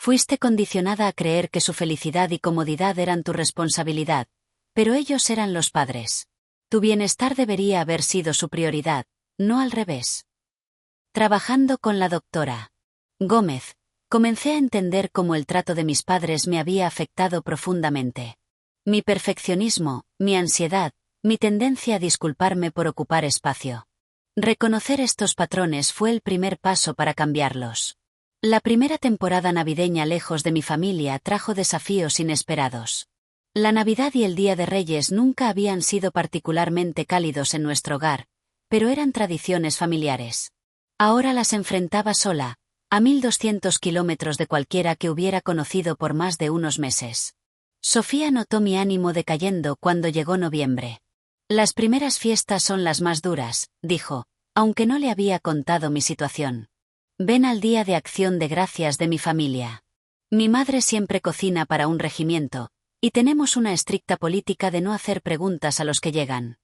Fuiste condicionada a creer que su felicidad y comodidad eran tu responsabilidad, pero ellos eran los padres. Tu bienestar debería haber sido su prioridad, no al revés. Trabajando con la doctora Gómez, comencé a entender cómo el trato de mis padres me había afectado profundamente. Mi perfeccionismo, mi ansiedad, mi tendencia a disculparme por ocupar espacio. Reconocer estos patrones fue el primer paso para cambiarlos. La primera temporada navideña lejos de mi familia trajo desafíos inesperados. La Navidad y el Día de Reyes nunca habían sido particularmente cálidos en nuestro hogar, pero eran tradiciones familiares. Ahora las enfrentaba sola, a 1200 kilómetros de cualquiera que hubiera conocido por más de unos meses. Sofía notó mi ánimo decayendo cuando llegó noviembre. Las primeras fiestas son las más duras, dijo, aunque no le había contado mi situación. Ven al Día de Acción de Gracias de mi familia. Mi madre siempre cocina para un regimiento, y tenemos una estricta política de no hacer preguntas a los que llegan.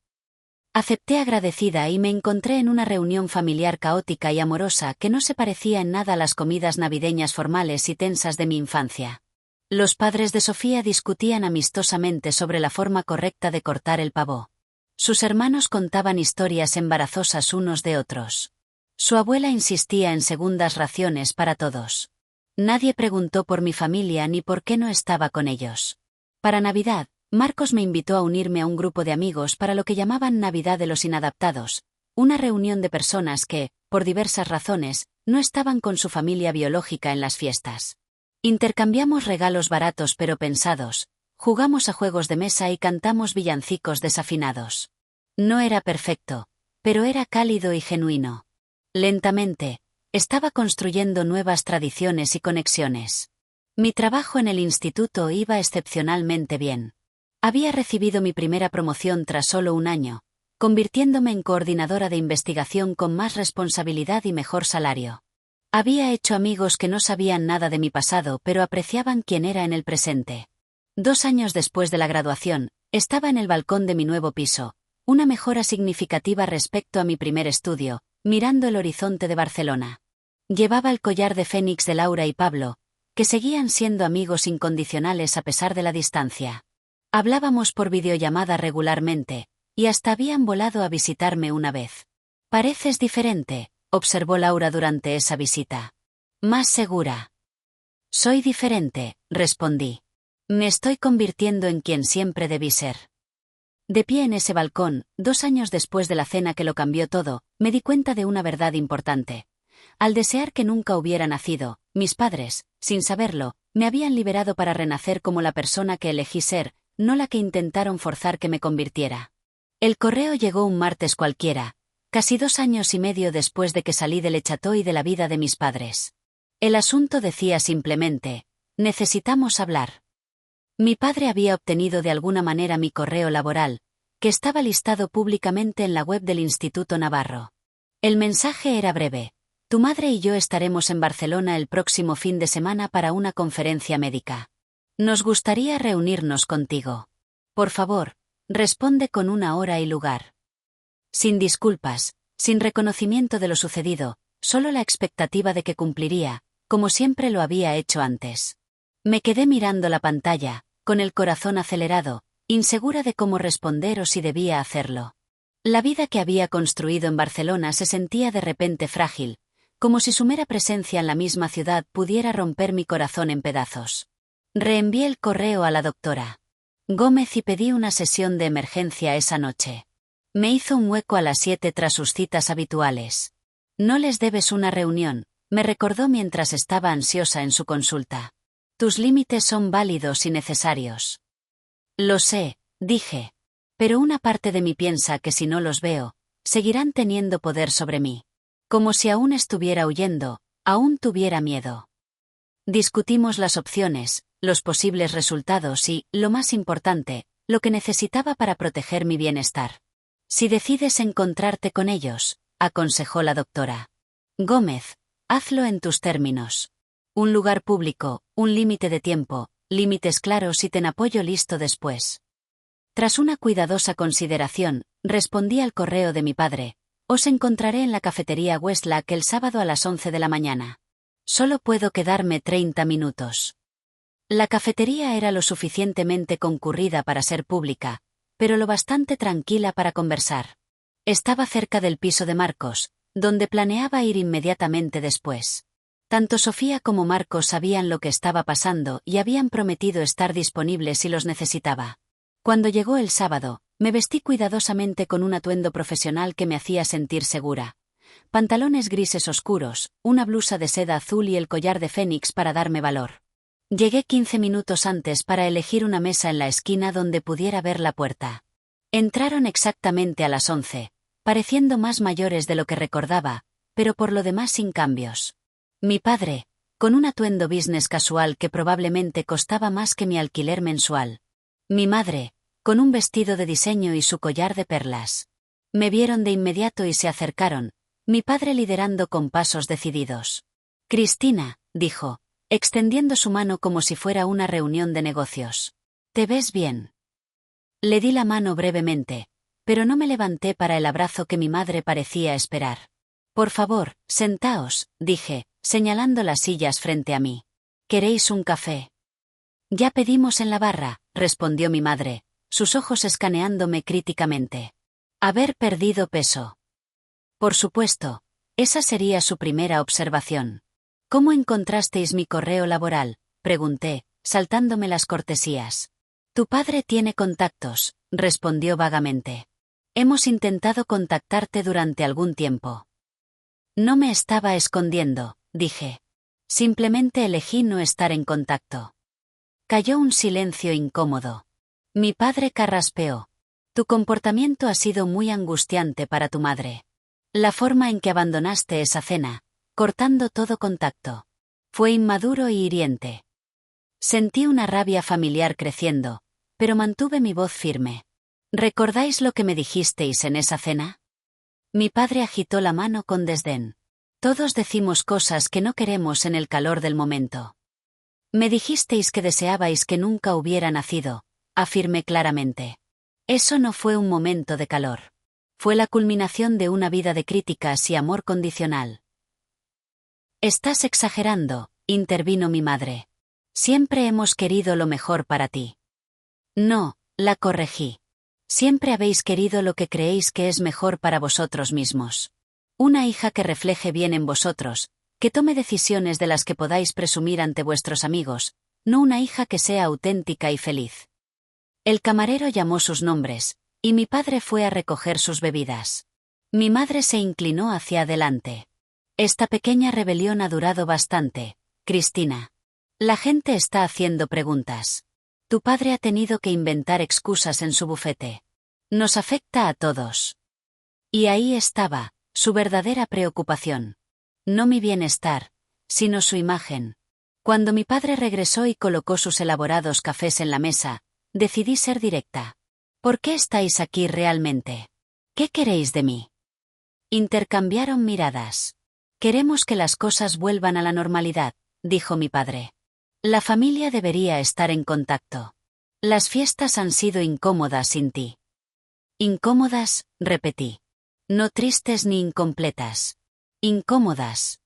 Acepté agradecida y me encontré en una reunión familiar caótica y amorosa que no se parecía en nada a las comidas navideñas formales y tensas de mi infancia. Los padres de Sofía discutían amistosamente sobre la forma correcta de cortar el pavo. Sus hermanos contaban historias embarazosas unos de otros. Su abuela insistía en segundas raciones para todos. Nadie preguntó por mi familia ni por qué no estaba con ellos. Para Navidad, Marcos me invitó a unirme a un grupo de amigos para lo que llamaban Navidad de los Inadaptados, una reunión de personas que, por diversas razones, no estaban con su familia biológica en las fiestas. Intercambiamos regalos baratos pero pensados, jugamos a juegos de mesa y cantamos villancicos desafinados. No era perfecto, pero era cálido y genuino. Lentamente, estaba construyendo nuevas tradiciones y conexiones. Mi trabajo en el instituto iba excepcionalmente bien. Había recibido mi primera promoción tras solo un año, convirtiéndome en coordinadora de investigación con más responsabilidad y mejor salario. Había hecho amigos que no sabían nada de mi pasado pero apreciaban quién era en el presente. 2 años después de la graduación, estaba en el balcón de mi nuevo piso, una mejora significativa respecto a mi primer estudio, mirando el horizonte de Barcelona. Llevaba el collar de Fénix de Laura y Pablo, que seguían siendo amigos incondicionales a pesar de la distancia. Hablábamos por videollamada regularmente, y hasta habían volado a visitarme una vez. «Pareces diferente», observó Laura durante esa visita. «Más segura». «Soy diferente», respondí. «Me estoy convirtiendo en quien siempre debí ser». De pie en ese balcón, 2 años después de la cena que lo cambió todo, me di cuenta de una verdad importante. Al desear que nunca hubiera nacido, mis padres, sin saberlo, me habían liberado para renacer como la persona que elegí ser, no la que intentaron forzar que me convirtiera. El correo llegó un martes cualquiera, casi 2 años y medio después de que salí del Echató y de la vida de mis padres. El asunto decía simplemente: necesitamos hablar. Mi padre había obtenido de alguna manera mi correo laboral, que estaba listado públicamente en la web del Instituto Navarro. El mensaje era breve: tu madre y yo estaremos en Barcelona el próximo fin de semana para una conferencia médica. Nos gustaría reunirnos contigo. Por favor, responde con una hora y lugar. Sin disculpas, sin reconocimiento de lo sucedido, solo la expectativa de que cumpliría, como siempre lo había hecho antes. Me quedé mirando la pantalla, con el corazón acelerado, insegura de cómo responder o si debía hacerlo. La vida que había construido en Barcelona se sentía de repente frágil, como si su mera presencia en la misma ciudad pudiera romper mi corazón en pedazos. Reenvié el correo a la doctora Gómez y pedí una sesión de emergencia esa noche. Me hizo un hueco a las 7 tras sus citas habituales. No les debes una reunión, me recordó mientras estaba ansiosa en su consulta. Tus límites son válidos y necesarios. Lo sé, dije. Pero una parte de mí piensa que si no los veo, seguirán teniendo poder sobre mí. Como si aún estuviera huyendo, aún tuviera miedo. Discutimos las opciones, los posibles resultados y, lo más importante, lo que necesitaba para proteger mi bienestar. Si decides encontrarte con ellos, aconsejó la doctora Gómez, hazlo en tus términos. Un lugar público, un límite de tiempo, límites claros y ten apoyo listo después. Tras una cuidadosa consideración, respondí al correo de mi padre: os encontraré en la cafetería Westlack el sábado a las 11 de la mañana. Solo puedo quedarme 30 minutos. La cafetería era lo suficientemente concurrida para ser pública, pero lo bastante tranquila para conversar. Estaba cerca del piso de Marcos, donde planeaba ir inmediatamente después. Tanto Sofía como Marcos sabían lo que estaba pasando y habían prometido estar disponibles si los necesitaba. Cuando llegó el sábado, me vestí cuidadosamente con un atuendo profesional que me hacía sentir segura. Pantalones grises oscuros, una blusa de seda azul y el collar de fénix para darme valor. Llegué 15 minutos antes para elegir una mesa en la esquina donde pudiera ver la puerta. Entraron exactamente a las 11, pareciendo más mayores de lo que recordaba, pero por lo demás sin cambios. Mi padre, con un atuendo business casual que probablemente costaba más que mi alquiler mensual. Mi madre, con un vestido de diseño y su collar de perlas. Me vieron de inmediato y se acercaron, mi padre liderando con pasos decididos. Cristina, dijo, extendiendo su mano como si fuera una reunión de negocios. ¿Te ves bien? Le di la mano brevemente, pero no me levanté para el abrazo que mi madre parecía esperar. Por favor, sentaos, dije, señalando las sillas frente a mí. ¿Queréis un café? Ya pedimos en la barra, respondió mi madre, sus ojos escaneándome críticamente. Haber perdido peso. Por supuesto, esa sería su primera observación. ¿Cómo encontrasteis mi correo laboral?, pregunté, saltándome las cortesías. Tu padre tiene contactos, respondió vagamente. Hemos intentado contactarte durante algún tiempo. No me estaba escondiendo, dije. Simplemente elegí no estar en contacto. Cayó un silencio incómodo. Mi padre carraspeó. Tu comportamiento ha sido muy angustiante para tu madre. La forma en que abandonaste esa cena, cortando todo contacto, fue inmaduro y hiriente. Sentí una rabia familiar creciendo, pero mantuve mi voz firme. ¿Recordáis lo que me dijisteis en esa cena? Mi padre agitó la mano con desdén. Todos decimos cosas que no queremos en el calor del momento. Me dijisteis que deseabais que nunca hubiera nacido, afirmé claramente. Eso no fue un momento de calor. Fue la culminación de una vida de críticas y amor condicional. Estás exagerando, intervino mi madre. Siempre hemos querido lo mejor para ti. No, la corregí. Siempre habéis querido lo que creéis que es mejor para vosotros mismos. Una hija que refleje bien en vosotros, que tome decisiones de las que podáis presumir ante vuestros amigos, no una hija que sea auténtica y feliz. El camarero llamó sus nombres, y mi padre fue a recoger sus bebidas. Mi madre se inclinó hacia adelante. Esta pequeña rebelión ha durado bastante, Cristina. La gente está haciendo preguntas. Tu padre ha tenido que inventar excusas en su bufete. Nos afecta a todos. Y ahí estaba, su verdadera preocupación. No mi bienestar, sino su imagen. Cuando mi padre regresó y colocó sus elaborados cafés en la mesa, decidí ser directa. ¿Por qué estáis aquí realmente? ¿Qué queréis de mí? Intercambiaron miradas. Queremos que las cosas vuelvan a la normalidad, dijo mi padre. La familia debería estar en contacto. Las fiestas han sido incómodas sin ti. Incómodas, repetí. No tristes ni incompletas. Incómodas.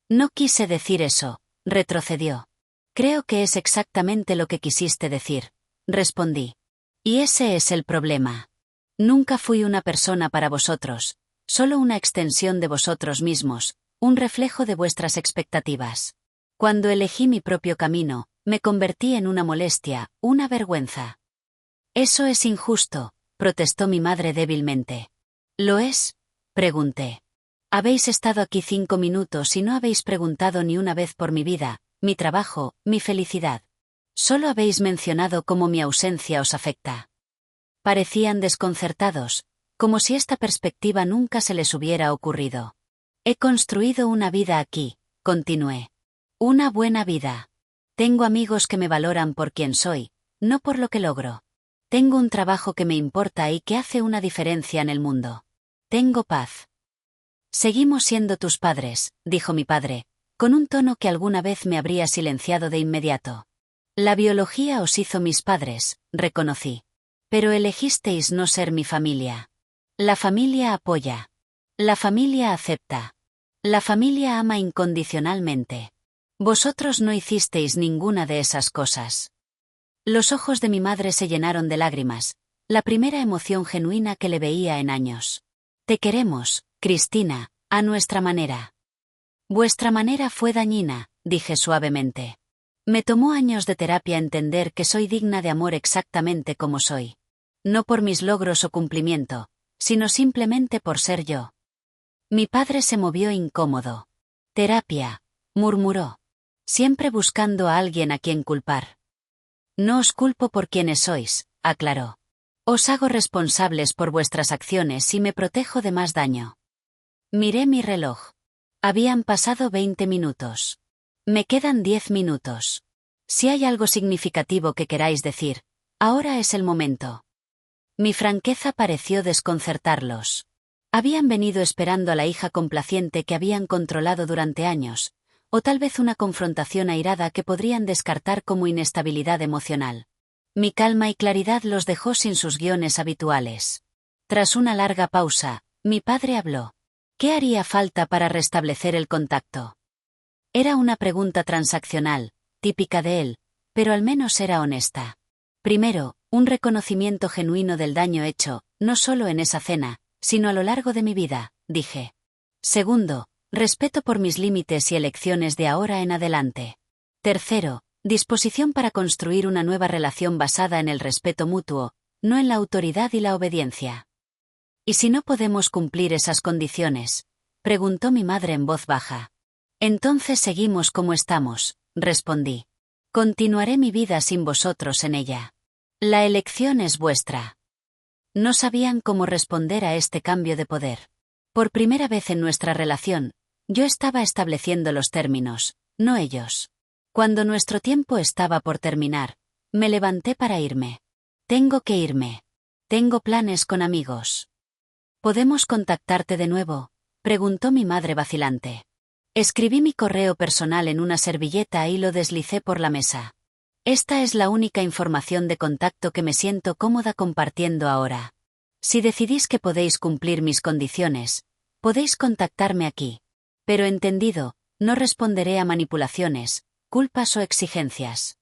No quise decir eso, retrocedió. Creo que es exactamente lo que quisiste decir, respondí. Y ese es el problema. Nunca fui una persona para vosotros, solo una extensión de vosotros mismos, un reflejo de vuestras expectativas. Cuando elegí mi propio camino, me convertí en una molestia, una vergüenza. Eso es injusto, protestó mi madre débilmente. ¿Lo es?, pregunté. Habéis estado aquí 5 minutos y no habéis preguntado ni una vez por mi vida, mi trabajo, mi felicidad. Solo habéis mencionado cómo mi ausencia os afecta. Parecían desconcertados, como si esta perspectiva nunca se les hubiera ocurrido. He construido una vida aquí, continué. Una buena vida. Tengo amigos que me valoran por quien soy, no por lo que logro. Tengo un trabajo que me importa y que hace una diferencia en el mundo. Tengo paz. Seguimos siendo tus padres, dijo mi padre, con un tono que alguna vez me habría silenciado de inmediato. La biología os hizo mis padres, reconocí. Pero elegisteis no ser mi familia. La familia apoya. La familia acepta. La familia ama incondicionalmente. Vosotros no hicisteis ninguna de esas cosas. Los ojos de mi madre se llenaron de lágrimas, la primera emoción genuina que le veía en años. Te queremos, Cristina, a nuestra manera. Vuestra manera fue dañina, dije suavemente. Me tomó años de terapia entender que soy digna de amor exactamente como soy. No por mis logros o cumplimiento, sino simplemente por ser yo. Mi padre se movió incómodo. Terapia, murmuró. Siempre buscando a alguien a quien culpar. No os culpo por quienes sois, aclaró. Os hago responsables por vuestras acciones y me protejo de más daño. Miré mi reloj. Habían pasado 20 minutos. Me quedan 10 minutos. Si hay algo significativo que queráis decir, ahora es el momento. Mi franqueza pareció desconcertarlos. Habían venido esperando a la hija complaciente que habían controlado durante años, o tal vez una confrontación airada que podrían descartar como inestabilidad emocional. Mi calma y claridad los dejó sin sus guiones habituales. Tras una larga pausa, mi padre habló. ¿Qué haría falta para restablecer el contacto? Era una pregunta transaccional, típica de él, pero al menos era honesta. Primero, un reconocimiento genuino del daño hecho, no solo en esa cena, sino a lo largo de mi vida, dije. Segundo, respeto por mis límites y elecciones de ahora en adelante. Tercero, disposición para construir una nueva relación basada en el respeto mutuo, no en la autoridad y la obediencia. ¿Y si no podemos cumplir esas condiciones?, preguntó mi madre en voz baja. Entonces seguimos como estamos, respondí. Continuaré mi vida sin vosotros en ella. La elección es vuestra. No sabían cómo responder a este cambio de poder. Por primera vez en nuestra relación, yo estaba estableciendo los términos, no ellos. Cuando nuestro tiempo estaba por terminar, me levanté para irme. Tengo que irme. Tengo planes con amigos. ¿Podemos contactarte de nuevo?, preguntó mi madre vacilante. Escribí mi correo personal en una servilleta y lo deslicé por la mesa. Esta es la única información de contacto que me siento cómoda compartiendo ahora. Si decidís que podéis cumplir mis condiciones, podéis contactarme aquí. Pero entendido, no responderé a manipulaciones, culpas o exigencias.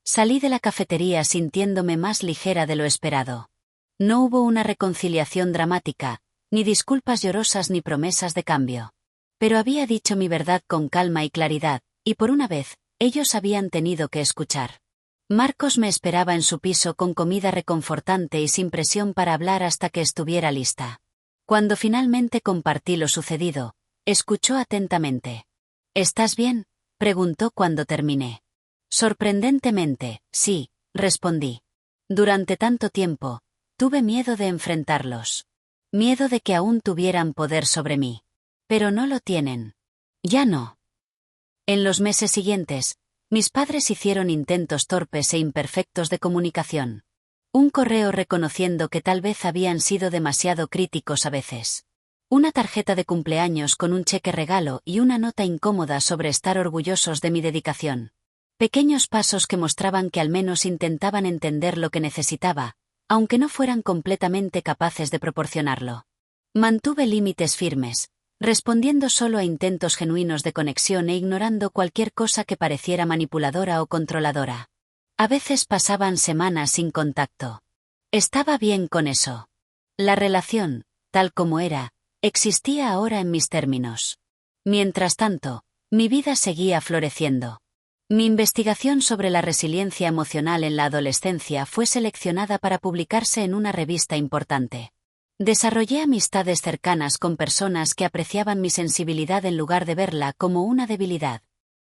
Salí de la cafetería sintiéndome más ligera de lo esperado. No hubo una reconciliación dramática, ni disculpas llorosas ni promesas de cambio. Pero había dicho mi verdad con calma y claridad, y por una vez, ellos habían tenido que escuchar. Marcos me esperaba en su piso con comida reconfortante y sin presión para hablar hasta que estuviera lista. Cuando finalmente compartí lo sucedido, escuchó atentamente. ¿Estás bien?, preguntó cuando terminé. Sorprendentemente, sí, respondí. Durante tanto tiempo, tuve miedo de enfrentarlos. Miedo de que aún tuvieran poder sobre mí. Pero no lo tienen. Ya no. En los meses siguientes, mis padres hicieron intentos torpes e imperfectos de comunicación. Un correo reconociendo que tal vez habían sido demasiado críticos a veces. Una tarjeta de cumpleaños con un cheque regalo y una nota incómoda sobre estar orgullosos de mi dedicación. Pequeños pasos que mostraban que al menos intentaban entender lo que necesitaba, aunque no fueran completamente capaces de proporcionarlo. Mantuve límites firmes, respondiendo solo a intentos genuinos de conexión e ignorando cualquier cosa que pareciera manipuladora o controladora. A veces pasaban semanas sin contacto. Estaba bien con eso. La relación, tal como era, existía ahora en mis términos. Mientras tanto, mi vida seguía floreciendo. Mi investigación sobre la resiliencia emocional en la adolescencia fue seleccionada para publicarse en una revista importante. Desarrollé amistades cercanas con personas que apreciaban mi sensibilidad en lugar de verla como una debilidad.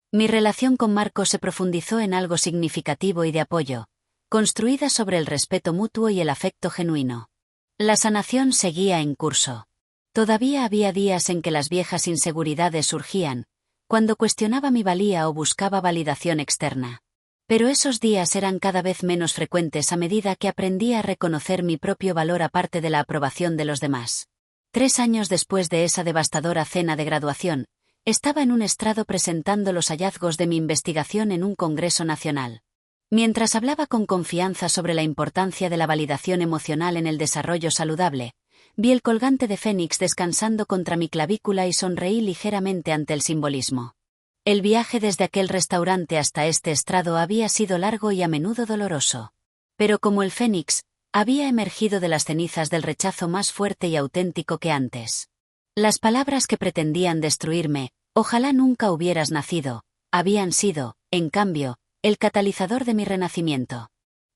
Mi relación con Marcos se profundizó en algo significativo y de apoyo, construida sobre el respeto mutuo y el afecto genuino. La sanación seguía en curso. Todavía había días en que las viejas inseguridades surgían, cuando cuestionaba mi valía o buscaba validación externa. Pero esos días eran cada vez menos frecuentes a medida que aprendía a reconocer mi propio valor aparte de la aprobación de los demás. 3 años después de esa devastadora cena de graduación, estaba en un estrado presentando los hallazgos de mi investigación en un congreso nacional. Mientras hablaba con confianza sobre la importancia de la validación emocional en el desarrollo saludable, Vi el colgante de Fénix descansando contra mi clavícula y sonreí ligeramente ante el simbolismo. El viaje desde aquel restaurante hasta este estrado había sido largo y a menudo doloroso. Pero como el Fénix, había emergido de las cenizas del rechazo más fuerte y auténtico que antes. Las palabras que pretendían destruirme, ojalá nunca hubieras nacido, habían sido, en cambio, el catalizador de mi renacimiento.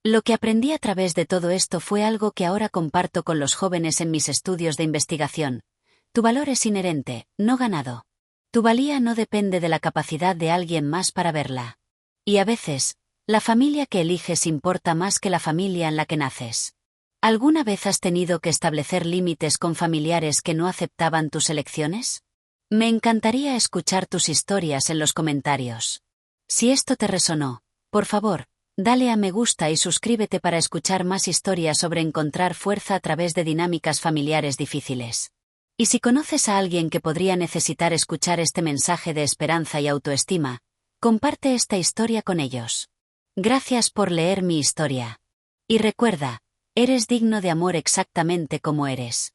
Lo que aprendí a través de todo esto fue algo que ahora comparto con los jóvenes en mis estudios de investigación. Tu valor es inherente, no ganado. Tu valía no depende de la capacidad de alguien más para verla. Y a veces, la familia que eliges importa más que la familia en la que naces. ¿Alguna vez has tenido que establecer límites con familiares que no aceptaban tus elecciones? Me encantaría escuchar tus historias en los comentarios. Si esto te resonó, por favor, dale a me gusta y suscríbete para escuchar más historias sobre encontrar fuerza a través de dinámicas familiares difíciles. Y si conoces a alguien que podría necesitar escuchar este mensaje de esperanza y autoestima, comparte esta historia con ellos. Gracias por leer mi historia. Y recuerda, eres digno de amor exactamente como eres.